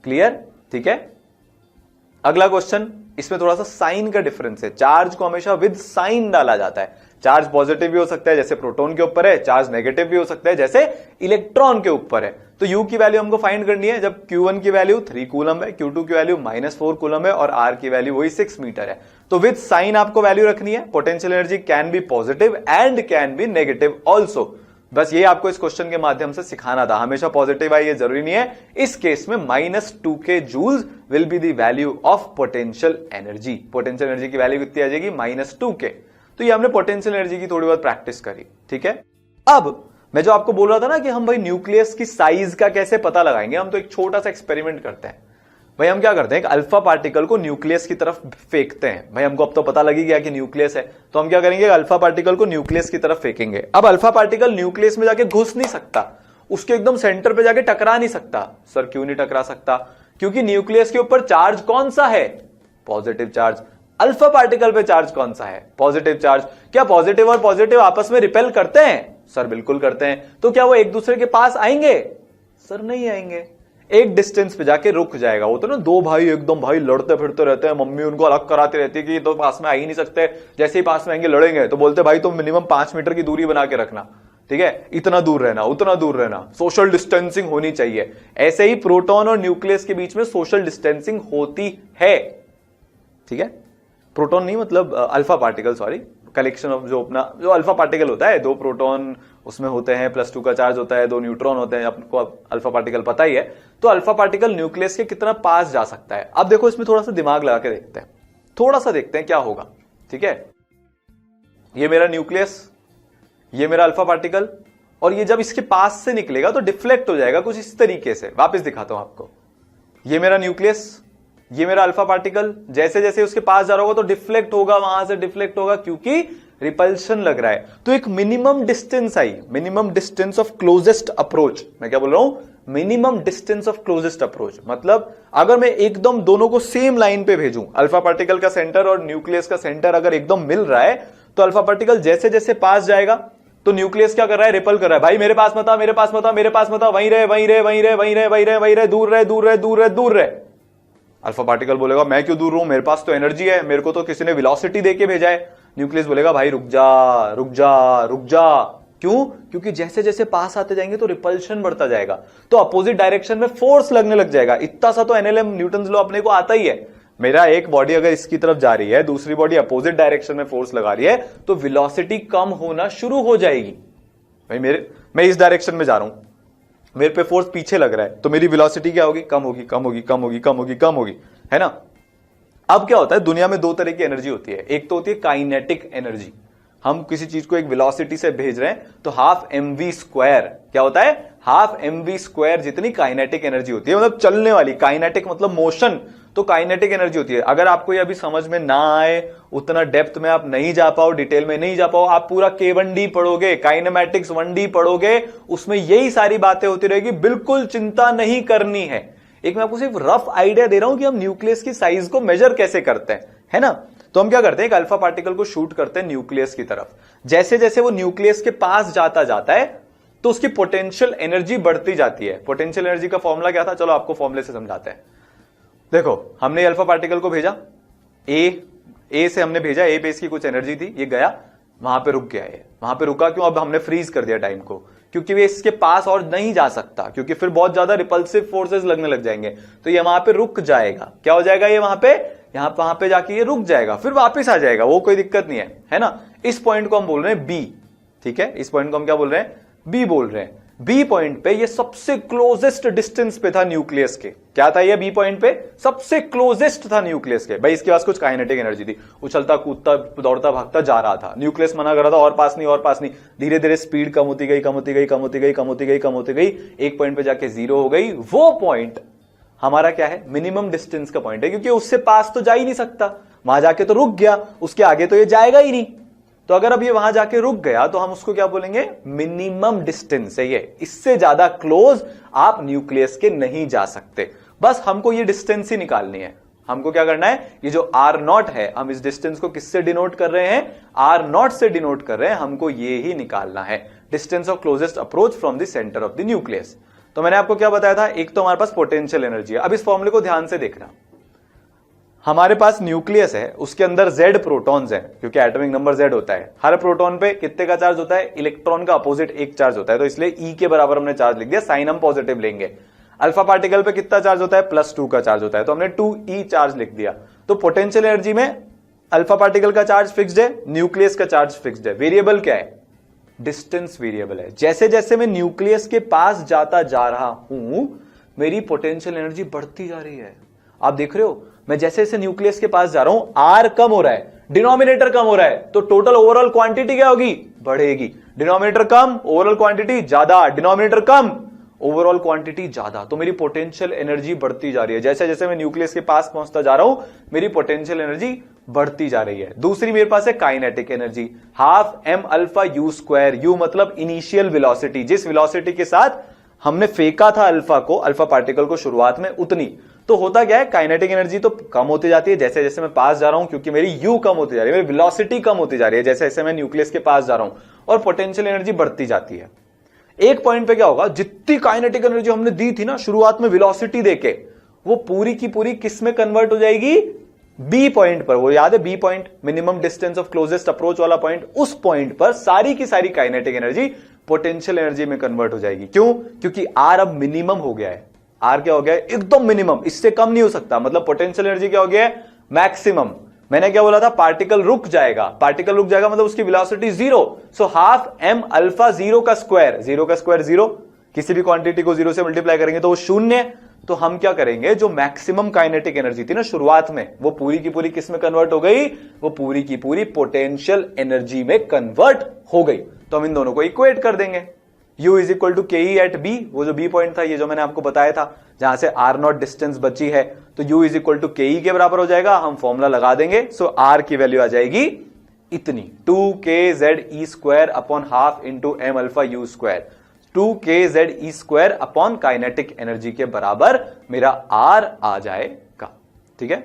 क्लियर? ठीक है, अगला क्वेश्चन, इसमें थोड़ा सा साइन का डिफरेंस है। चार्ज को हमेशा विद साइन डाला जाता है। चार्ज पॉजिटिव भी हो सकता है जैसे प्रोटॉन के ऊपर है, चार्ज नेगेटिव भी हो सकता है जैसे इलेक्ट्रॉन के ऊपर है। तो U की वैल्यू हमको फाइंड करनी है जब Q1 की वैल्यू 3 कूलम है, Q2 की वैल्यू -4 कूलम है और R की वैल्यू वही 6 मीटर है। तो विद साइन आपको वैल्यू रखनी है। Potential energy can be positive and can be negative also. बस ये आपको इस क्वेश्चन के माध्यम से सिखाना था। हमेशा पॉजिटिव आए ये जरूरी नहीं है। इस केस में -2k joules will be the value of potential energy. Potential energy की वैल्यू कितनी आ जाएगी? -2k। तो ये हमने पोटेंशियल एनर्जी की थोड़ी बहुत प्रैक्टिस करी, ठीक है। अब मैं जो आपको बोल रहा था ना कि हम भाई न्यूक्लियस की साइज का कैसे पता लगाएंगे, हम तो एक छोटा सा एक्सपेरिमेंट करते हैं। भाई हम क्या करते हैं, एक अल्फा पार्टिकल को न्यूक्लियस की तरफ फेंकते हैं। भाई हमको अब तो पता लगी गया कि न्यूक्लियस है, तो हम क्या करेंगे, अल्फा पार्टिकल को न्यूक्लियस की तरफ फेंकेंगे। अब अल्फा पार्टिकल न्यूक्लियस में जाके घुस नहीं सकता, उसके एकदम सेंटर पे जाके टकरा नहीं सकता। सर क्यों नहीं टकरा सकता? क्योंकि न्यूक्लियस के ऊपर चार्ज कौन सा है? Positive charge. अल्फा पार्टिकल पे चार्ज कौन सा है? Positive charge. क्या पॉजिटिव और पॉजिटिव आपस में रिपेल करते हैं? सर बिल्कुल करते हैं। तो क्या वो एक दूसरे के पास आएंगे? सर नहीं आएंगे, एक डिस्टेंस पे जाके रुक जाएगा। वो तो ना दो भाई एकदम भाई लड़ते फिरते रहते हैं, मम्मी उनको अलग कराती रहती है कि तो पास में आ ही नहीं सकते, जैसे ही पास में आएंगे लड़ेंगे, तो बोलते भाई तुम मिनिमम 5 मीटर की दूरी बना के रखना, ठीक है, इतना दूर रहना, उतना दूर रहना, सोशल डिस्टेंसिंग होनी चाहिए। ऐसे ही प्रोटॉन और न्यूक्लियस के बीच में सोशल डिस्टेंसिंग होती है, ठीक है। प्रोटॉन नहीं मतलब alpha particle, sorry, collection of जो अपना जो अल्फा पार्टिकल होता है, 2 प्रोटॉन उसमें होते हैं, +2 का चार्ज होता है, 2 न्यूट्रॉन होते हैं, आपको अल्फा पार्टिकल पता ही है। तो अल्फा पार्टिकल न्यूक्लियस के कितना पास जा सकता है। अब देखो इसमें थोड़ा सा दिमाग लगा के देखते हैं, थोड़ा सा देखते हैं क्या होगा, ठीक है। ये मेरा न्यूक्लियस, ये मेरा अल्फा पार्टिकल, और ये जब इसके पास से निकलेगा तो डिफ्लेक्ट हो जाएगा कुछ इस तरीके से। वापस दिखाता हूं आपको, ये मेरा न्यूक्लियस, ये मेरा अल्फा पार्टिकल, जैसे जैसे उसके पास जा रहा होगा तो डिफ्लेक्ट होगा, वहां से डिफ्लेक्ट होगा क्योंकि रिपल्शन लग रहा है। तो एक minimum distance I, minimum distance of closest approach. मैं क्या बोल रहा हूं? Minimum distance of closest approach. मतलब अगर मैं एकदम दोनों को सेम लाइन पे भेजूं, अल्फा पार्टिकल का सेंटर और न्यूक्लियस का सेंटर अगर एकदम मिल रहा है, तो अल्फा पार्टिकल जैसे जैसे पास जाएगा तो न्यूक्लियस क्या कर रहा है? रिपल कर रहा है। भाई मेरे पास मत आ, मेरे पास मत आ, मेरे पास मत आ, वहीं रहे, वहीं रहे, वहीं रहे, वहीं रहे, वहीं रहे, वहीं रहे, दूर रहे, दूर रहे, दूर रहे, दूर रहे। अल्फा पार्टिकल बोलेगा मैं क्यों दूर रहूं, मेरे पास तो एनर्जी है, मेरे को तो किसी ने वेलोसिटी देके भेजा है। न्यूक्लियस बोलेगा भाई रुक जा, रुक जा, रुक जा। क्यों? क्योंकि जैसे जैसे पास आते जाएंगे तो रिपल्शन बढ़ता जाएगा, तो अपोजिट डायरेक्शन में फोर्स लगने लग जाएगा। इतना सा तो एनएलएम न्यूटन्स लॉ अपने को आता ही है। मेरा एक बॉडी अगर इसकी तरफ जा रही है, दूसरी बॉडी अपोजिट डायरेक्शन में फोर्स लगा रही है, तो वेलोसिटी कम होना शुरू हो जाएगी। भाई मैं इस डायरेक्शन में जा रहा हूं, मेरे पे फोर्स पीछे लग रहा है, तो मेरी वेलोसिटी क्या होगी? कम होगी, कम होगी, कम होगी, कम होगी, कम होगी, है ना। अब क्या होता है, दुनिया में 2 तरह की एनर्जी होती है। एक तो होती है काइनेटिक एनर्जी, हम किसी चीज को एक वेलोसिटी से भेज रहे हैं, तो ½ mv²। क्या होता है? ½ mv² जितनी काइनेटिक एनर्जी होती है, मतलब चलने वाली। काइनेटिक मतलब मोशन, तो काइनेटिक एनर्जी होती है। अगर आपको ये अभी समझ में ना आए, उतना डेप्थ में आप नहीं जा पाओ, डिटेल में नहीं जा पाओ, आप पूरा K1D पढ़ोगे, काइनेमैटिक्स 1D पढ़ोगे, उसमें यही सारी बातें होती रहेगी, बिल्कुल चिंता नहीं करनी है। एक मैं आपको सिर्फ रफ आइडिया दे रहा हूं कि हम न्यूक्लियस की साइज को मेजर कैसे करते हैं, है ना। तो हम क्या करते हैं, एक अल्फा पार्टिकल को शूट करते हैं न्यूक्लियस की तरफ। जैसे जैसे वो न्यूक्लियस के पास जाता है तो उसकी पोटेंशियल एनर्जी बढ़ती जाती है। पोटेंशियल एनर्जी का फॉर्मूला क्या था, चलो आपको फॉर्मूले से समझाते हैं। देखो हमने अल्फा पार्टिकल को भेजा, ए से हमने भेजा, ए पे इसकी कुछ एनर्जी थी, ये गया वहां पे रुक गया। ये वहां पे रुका क्यों? अब हमने फ्रीज कर दिया टाइम को, क्योंकि वे इसके पास और नहीं जा सकता, क्योंकि फिर बहुत ज्यादा रिपल्सिव फोर्सेस लगने लग जाएंगे। तो ये वहां पे रुक जाएगा। क्या हो जाएगा? ये वहां पे जाके ये रुक जाएगा, फिर वापस आ जाएगा, वो कोई दिक्कत नहीं है ना। इस पॉइंट को हम बोल रहे हैं बी, ठीक है। इस पॉइंट को हम क्या बोल रहे हैं? बी बोल रहे हैं। बी पॉइंट पे ये सबसे क्लोजेस्ट डिस्टेंस पे था न्यूक्लियस के। क्या था ये? बी पॉइंट पे सबसे क्लोजेस्ट था न्यूक्लियस के। भाई इसके पास कुछ काइनेटिक एनर्जी थी, उछलता कूदता दौड़ता भागता जा रहा था। न्यूक्लियस मना कर रहा था, और पास नहीं, और पास नहीं। धीरे धीरे स्पीड कम होती गई, कम होती गई, कम होती गई, कम होती गई, कम होती गई, एक पॉइंट पे जाके 0 हो गई। वो पॉइंट हमारा क्या है? मिनिमम डिस्टेंस का पॉइंट है, क्योंकि उससे पास तो जा ही नहीं सकता, वहां जाके तो रुक गया, उसके आगे तो ये जाएगा ही नहीं। तो अगर अब ये वहां जाके रुक गया तो हम उसको क्या बोलेंगे? मिनिमम डिस्टेंस है ये। इससे ज्यादा क्लोज आप न्यूक्लियस के नहीं जा सकते। बस हमको ये डिस्टेंस ही निकालनी है। हमको क्या करना है? ये जो R0 है, हम इस डिस्टेंस को किससे डिनोट कर रहे हैं? R0 से डिनोट कर रहे हैं। हमको ये ही निकालना है, distance of closest approach from the centre of the nucleus. तो मैंने आपको क्या बताया था? एक तो हमारे पास पोटेंशियल एनर्जी है। अब इस फॉर्मूले को ध्यान से देखना। हमारे पास न्यूक्लियस है, उसके अंदर Z प्रोटॉन्स हैं, क्योंकि एटॉमिक नंबर Z होता है। हर प्रोटॉन पे कितने का चार्ज होता है? इलेक्ट्रॉन का अपोजिट एक चार्ज होता है, तो इसलिए E के बराबर हमने चार्ज लिख दिया, साइन हम पॉजिटिव लेंगे। अल्फा पार्टिकल पे कितना चार्ज होता है? +2 का चार्ज होता है, तो हमने 2E चार्ज लिख दिया। तो पोटेंशियल एनर्जी में अल्फा पार्टिकल का चार्ज फिक्स्ड है, न्यूक्लियस का चार्ज फिक्स्ड है। वेरिएबल क्या है? डिस्टेंस वेरिएबल है। जैसे जैसे मैं न्यूक्लियस के पास जाता जा रहा हूं, मेरी पोटेंशियल एनर्जी बढ़ती जा रही है। आप देख रहे हो, मैं जैसे जैसे न्यूक्लियस के पास जा रहा हूं, आर कम हो रहा है, डिनोमिनेटर कम हो रहा है, तो टोटल ओवरऑल क्वांटिटी क्या होगी? बढ़ेगी। डिनोमिनेटर कम, ओवरऑल क्वांटिटी ज्यादा, डिनोमिनेटर कम, ओवरऑल क्वांटिटी ज्यादा, तो मेरी पोटेंशियल एनर्जी बढ़ती जा रही है। जैसे जैसे मैं न्यूक्लियस के पास पहुंचता जा रहा हूं, मेरी पोटेंशियल एनर्जी बढ़ती जा रही है। दूसरी मेरे पास है kinetic energy, half M alpha U square. U मतलब इनिशियल वेलोसिटी, जिस वेलोसिटी के साथ हमने फेंका था अल्फा को, अल्फा पार्टिकल को शुरुआत में, उतनी। तो होता क्या है, काइनेटिक एनर्जी तो कम होती जाती है जैसे जैसे मैं पास जा रहा हूं, क्योंकि मेरी यू कम होती जा रही है, मेरी वेलोसिटी कम होती जा रही है जैसे जैसे मैं न्यूक्लियस के पास जा रहा हूं, और पोटेंशियल एनर्जी बढ़ती जाती है। एक पॉइंट पे क्या होगा, जितनी काइनेटिक एनर्जी हमने दी थी ना शुरुआत में वेलोसिटी देके, वो पूरी की पूरी किस में कन्वर्ट हो जाएगी? बी पॉइंट पर। वो याद है B point, minimum distance of closest approach वाला पॉइंट, उस पॉइंट पर सारी की सारी काइनेटिक एनर्जी पोटेंशियल एनर्जी में कन्वर्ट हो जाएगी। क्यों? क्योंकि आर अब मिनिमम हो गया है। आर क्या हो गया है? एकदम मिनिमम, इससे कम नहीं हो सकता। मतलब पोटेंशियल एनर्जी क्या हो गया है? मैक्सिमम। मैंने क्या बोला था? पार्टिकल रुक जाएगा। पार्टिकल रुक जाएगा मतलब उसकी velocity 0। So half M alpha 0 का स्क्वायर, 0 का स्क्वायर 0, किसी भी क्वांटिटी को 0 से मल्टीप्लाई करेंगे तो वो 0। तो हम क्या करेंगे, जो मैक्सिमम काइनेटिक एनर्जी थी ना शुरुआत में, वो पूरी की पूरी किस में कन्वर्ट हो गई? वो पूरी की पूरी पोटेंशियल एनर्जी में कन्वर्ट हो गई। तो हम इन दोनों को इक्वेट कर देंगे। U इज इक्वल टू के ई एट बी, वो जो बी पॉइंट था, ये जो मैंने आपको बताया था, जहां से आर नॉट डिस्टेंस बची है, तो U इज इक्वल टू के ई के बराबर हो जाएगा। हम फॉर्मूला लगा देंगे। सो आर की वैल्यू आ जाएगी इतनी, 2kZe square upon half into M alpha U square. 2kZe square upon kinetic energy के बराबर मेरा आर आ जाएगा। ठीक है,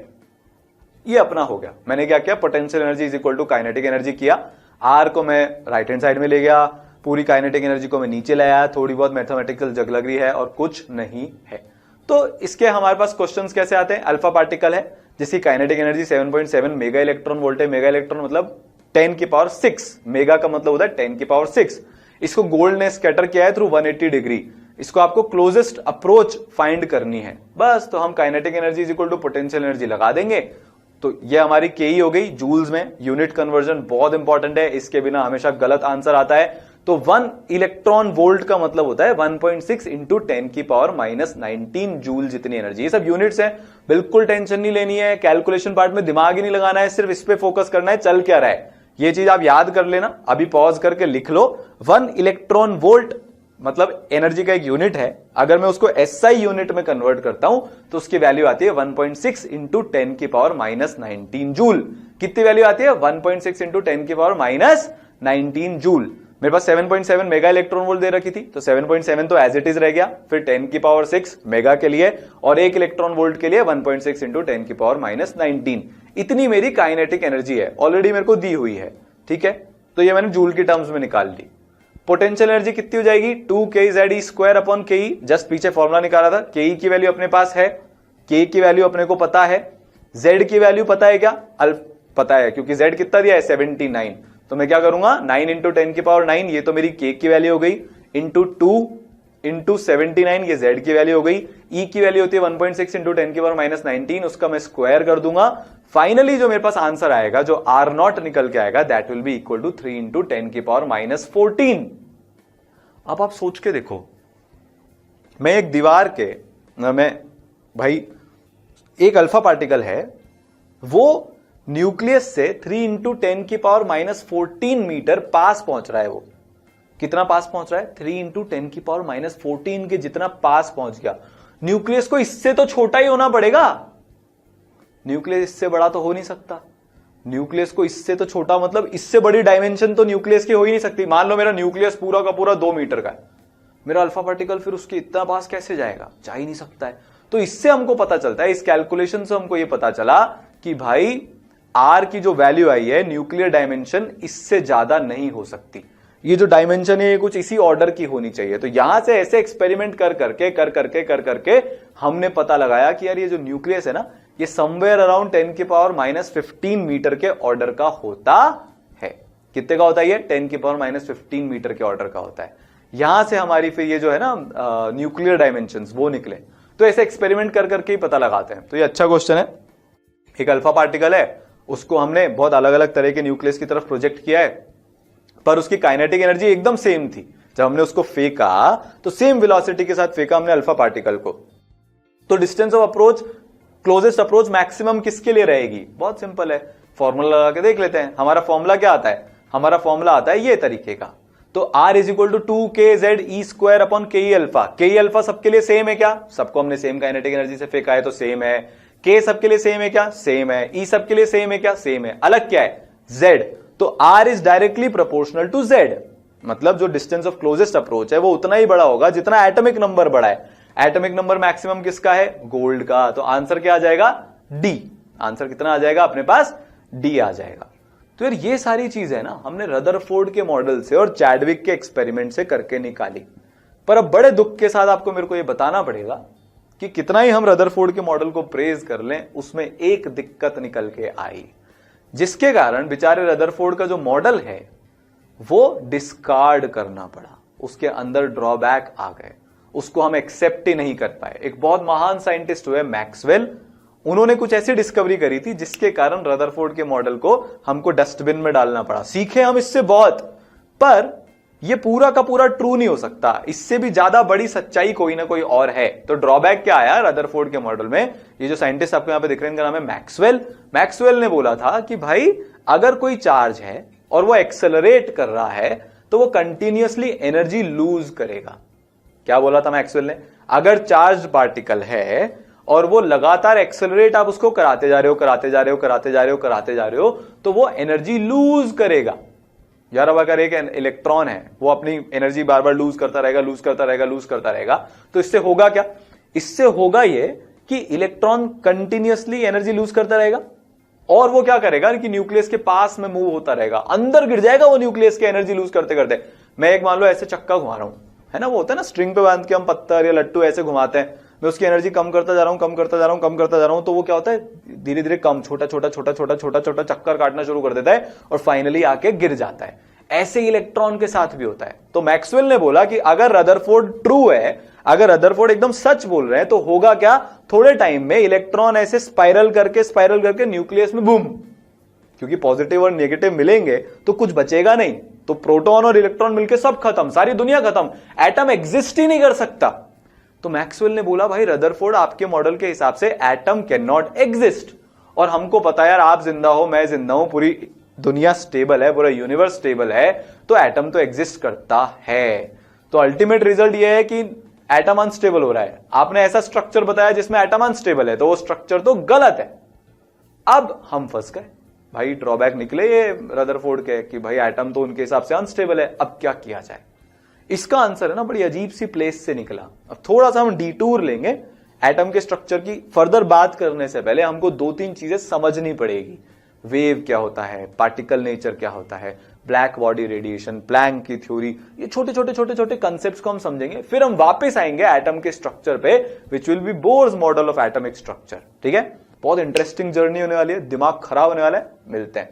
ये अपना हो गया। मैंने क्या किया, potential energy is equal to kinetic energy किया। आर को मैं राइट हैंड साइड में ले गया, पूरी काइनेटिक एनर्जी को मैं नीचे लाया। थोड़ी बहुत मैथमेटिकल जगलगी है और कुछ नहीं है। तो इसके हमारे पास क्वेश्चंस कैसे आते हैं? अल्फा पार्टिकल है जिसकी kinetic energy 7.7 mega electron volt है। मेगा इलेक्ट्रॉन मतलब 10 की पावर 6, मेगा का मतलब होता है 10 की पावर 6। इसको गोल्ड ने स्कैटर किया है थ्रू 180 डिग्री। इसको आपको क्लोजेस्ट अप्रोच फाइंड करनी है बस। तो हम kinetic energy is equal to potential energy लगा देंगे। तो ये हमारी के हो गई जूल्स में। यूनिट कन्वर्जन बहुत इंपॉर्टेंट है, इसके बिना हमेशा गलत आंसर आता है। तो 1 इलेक्ट्रॉन वोल्ट का मतलब होता है 1.6 इंटू 10 की पावर -19 जूल जितनी एनर्जी। ये सब यूनिट्स हैं, बिल्कुल टेंशन नहीं लेनी है। कैलकुलेशन पार्ट में दिमाग ही नहीं लगाना है, सिर्फ इस पे फोकस करना है चल क्या रहा है। ये चीज आप याद कर लेना, अभी पॉज करके लिख लो। 1 इलेक्ट्रॉन वोल्ट मतलब एनर्जी का एक यूनिट है। अगर मैं उसको SI यूनिट में कन्वर्ट करता हूं तो उसकी वैल्यू आती है 1.6 इंटू 10 की पावर -19 जूल। कितनी वैल्यू आती है? 1.6 इंटू 10 की पावर -19 जूल। मेरे पास 7.7 मेगा इलेक्ट्रॉन वोल्ट दे रखी थी, तो 7.7 तो एज इट इज रह गया। फिर 10 की पावर 6 मेगा के लिए और 1 इलेक्ट्रॉन वोल्ट के लिए 1.6 इंटू 10 की पावर -19। इतनी मेरी काइनेटिक एनर्जी है, ऑलरेडी मेरे को दी हुई है। ठीक है, तो ये मैंने जूल की टर्म्स में निकाल ली। पोटेंशियल एनर्जी कितनी हो जाएगी? 2kZe स्क्वायर अपॉन के ई। जस्ट पीछे फॉर्मुला निकाला था। के ई की वैल्यू अपने पास है, के की वैल्यू अपने को पता है। जेड की वैल्यू पता है क्या? पता है, क्योंकि जेड कितना दिया है? 79। तो मैं क्या करूंगा, 9 इंटू 10 की पावर 9, ये तो मेरी के की वैल्यू हो गई, इंटू 2 इंटू 79, ये जेड की वैल्यू हो गई। ई की वैल्यू होती है 1.6 इंटू 10 की पावर -19, उसका मैं स्क्वायर कर दूंगा। फाइनली जो मेरे पास आंसर आएगा, जो आर नॉट निकल के आएगा, that will be equal to 3 into 10 की पावर -14। अब आप सोच के देखो, मैं एक दीवार के भाई एक अल्फा पार्टिकल है, वो न्यूक्लियस से 3 इंटू 10 की पावर -14 मीटर पास पहुंच रहा है। वो कितना पास पहुंच रहा है? 3 इंटू 10 की पावर -14 के जितना पास पहुंच गया। न्यूक्लियस को इससे तो छोटा ही होना पड़ेगा। न्यूक्लियस इससे बड़ा तो हो नहीं सकता। न्यूक्लियस को इससे तो छोटा मतलब इससे बड़ी डायमेंशन तो न्यूक्लियस की हो ही नहीं सकती। मान लो मेरा न्यूक्लियस पूरा का पूरा 2 मीटर का है, मेरा अल्फा पार्टिकल फिर उसके इतना पास कैसे जाएगा? जा ही नहीं सकता है। तो इससे हमको पता चलता है, इस कैलकुलेशन से हमको यह पता चला कि भाई आर की जो वैल्यू आई है, न्यूक्लियर डायमेंशन इससे ज्यादा नहीं हो सकती। ये जो डायमेंशन है ये कुछ इसी ऑर्डर की होनी चाहिए। तो यहां से ऐसे एक्सपेरिमेंट कर करके हमने पता लगाया कि यार ये जो न्यूक्लियस है ना, ये समवेयर अराउंड 10⁻⁻15 मीटर के ऑर्डर का होता है। कितने का होता है ये? 10⁻⁻15 मीटर के ऑर्डर का होता है। यहां से हमारी फिर ये जो है ना न्यूक्लियर डायमेंशंस वो निकले, तो ऐसे एक्सपेरिमेंट कर करके ही पता लगाते हैं। तो ये अच्छा क्वेश्चन है। एक अल्फा पार्टिकल है, उसको हमने बहुत अलग अलग तरह के न्यूक्लियस की तरफ प्रोजेक्ट किया है, पर उसकी काइनेटिक एनर्जी एकदम सेम थी। जब हमने उसको फेंका तो सेम वेलोसिटी के साथ फेंका हमने अल्फा पार्टिकल को। तो distance of approach, closest approach maximum किसके लिए रहेगी? बहुत सिंपल है, फॉर्मूला लगा के देख लेते हैं। हमारा फॉर्मूला क्या आता है? हमारा फॉर्मूला आता है ये तरीके का। तो R is equal to 2kZe² upon ke alpha. ke alpha सबके लिए सेम है क्या? सबको हमने सेम काइनेटिक एनर्जी से फेंका है तो सेम है। k सबके लिए सेम है क्या? सेम है। E सबके लिए सेम है क्या? सेम है। अलग क्या है? Z। तो R is directly proportional to Z, मतलब जो डिस्टेंस ऑफ क्लोजेस्ट अप्रोच है वो उतना ही बड़ा होगा जितना एटॉमिक नंबर बड़ा है। एटॉमिक नंबर मैक्सिमम किसका है? गोल्ड का। तो आंसर क्या आ जाएगा? D। आंसर कितना आ जाएगा अपने पास? D आ जाएगा। तो यार ये सारी चीजें ना हमने रदरफोर्ड के मॉडल से और चैडविक के एक्सपेरिमेंट से करके निकाली, पर अब बड़े दुख के साथ आपको मेरे को ये बताना पड़ेगा कि कितना ही हम रदरफोर्ड के मॉडल को प्रेज कर लें, उसमें एक दिक्कत निकल के आई, जिसके कारण बेचारे रदरफोर्ड का जो मॉडल है वो डिस्कार्ड करना पड़ा। उसके अंदर ड्रॉबैक आ गए, उसको हम एक्सेप्ट ही नहीं कर पाए। एक बहुत महान साइंटिस्ट हुए मैक्सवेल, उन्होंने कुछ ऐसी डिस्कवरी करी थी जिसके कारण रदरफोर्ड के मॉडल को हमको डस्टबिन में डालना पड़ा। सीखे हम इससे बहुत, पर यह पूरा का पूरा ट्रू नहीं हो सकता। इससे भी ज्यादा बड़ी सच्चाई कोई ना कोई और है। तो ड्रॉबैक क्या आया रदरफोर्ड के मॉडल में? ये जो साइंटिस्ट आपको यहां पे दिख रहे हैं इनका नाम है मैक्सवेल। मैक्सवेल ने बोला था कि भाई अगर कोई चार्ज है और वो एक्सेलरेट कर रहा है तो वो कंटिन्यूअसली एनर्जी लूज करेगा। क्या बोला था मैक्सवेल ने? अगर चार्ज पार्टिकल है और वो लगातार एक्सेलरेट आप उसको कराते जा रहे हो, कराते जा रहे हो, कराते जा रहे हो, कराते जा रहे हो, तो वो एनर्जी लूज करेगा। यार अब अगर एक इलेक्ट्रॉन है वो अपनी एनर्जी बार बार लूज करता रहेगा, लूज करता रहेगा, लूज करता रहेगा, तो इससे होगा क्या? इससे होगा ये कि इलेक्ट्रॉन कंटिन्यूअसली एनर्जी लूज करता रहेगा और वो क्या करेगा कि न्यूक्लियस के पास में मूव होता रहेगा, अंदर गिर जाएगा वो न्यूक्लियस के एनर्जी लूज करते करते। मैं एक मान लो ऐसे चक्का घुमा रहा हूं, है ना, वो होता है ना स्ट्रिंग पे बांध के हम पत्थर या लट्टू ऐसे घुमाते हैं, मैं उसकी एनर्जी कम करता जा रहा हूं, कम करता जा रहा हूं, कम करता जा रहा हूं, तो वो क्या होता है धीरे धीरे कम, छोटा छोटा छोटा छोटा छोटा छोटा चक्कर काटना शुरू कर देता है और फाइनली आके गिर जाता है। ऐसे इलेक्ट्रॉन के साथ भी होता है। तो मैक्सवेल ने बोला कि अगर रदरफोर्ड ट्रू है, अगर रदरफोर्ड एकदम सच बोल रहे हैं, तो होगा क्या? थोड़े टाइम में इलेक्ट्रॉन ऐसे स्पाइरल करके न्यूक्लियस में बूम, क्योंकि पॉजिटिव और नेगेटिव मिलेंगे तो कुछ बचेगा नहीं, तो प्रोटॉन और इलेक्ट्रॉन मिलकर सब खत्म, सारी दुनिया खत्म, एटम एग्जिस्ट ही नहीं कर सकता। तो मैक्सवेल ने बोला भाई रदरफोर्ड आपके मॉडल के हिसाब से एटम कैन नॉट एग्जिस्ट, और हमको पता है यार आप जिंदा हो, मैं जिंदा हूं, पूरी दुनिया स्टेबल है, पूरा यूनिवर्स स्टेबल है, तो एटम तो एग्जिस्ट करता है। तो अल्टीमेट रिजल्ट यह है कि एटम अनस्टेबल हो रहा है। आपने ऐसा स्ट्रक्चर बताया जिसमें एटम अनस्टेबल है, तो वो स्ट्रक्चर तो गलत है। अब हम फंस गए भाई, ड्रॉबैक निकले ये रदरफोर्ड के कि भाई एटम तो उनके हिसाब से अनस्टेबल है, अब क्या किया जाए? इसका आंसर है ना बड़ी अजीब सी प्लेस से निकला। अब थोड़ा सा हम डिटूर लेंगे, एटम के स्ट्रक्चर की फर्दर बात करने से पहले हमको दो तीन चीजें समझनी पड़ेगी। वेव क्या होता है, पार्टिकल नेचर क्या होता है, ब्लैक बॉडी रेडिएशन, प्लैंक की थ्योरी, ये छोटे छोटे छोटे छोटे कंसेप्ट्स को हम समझेंगे, फिर हम वापस आएंगे एटम के स्ट्रक्चर पे, which will be Bohr's model of atomic structure. ठीक है, बहुत इंटरेस्टिंग जर्नी होने वाली है, दिमाग खराब होने वाला है। मिलते हैं।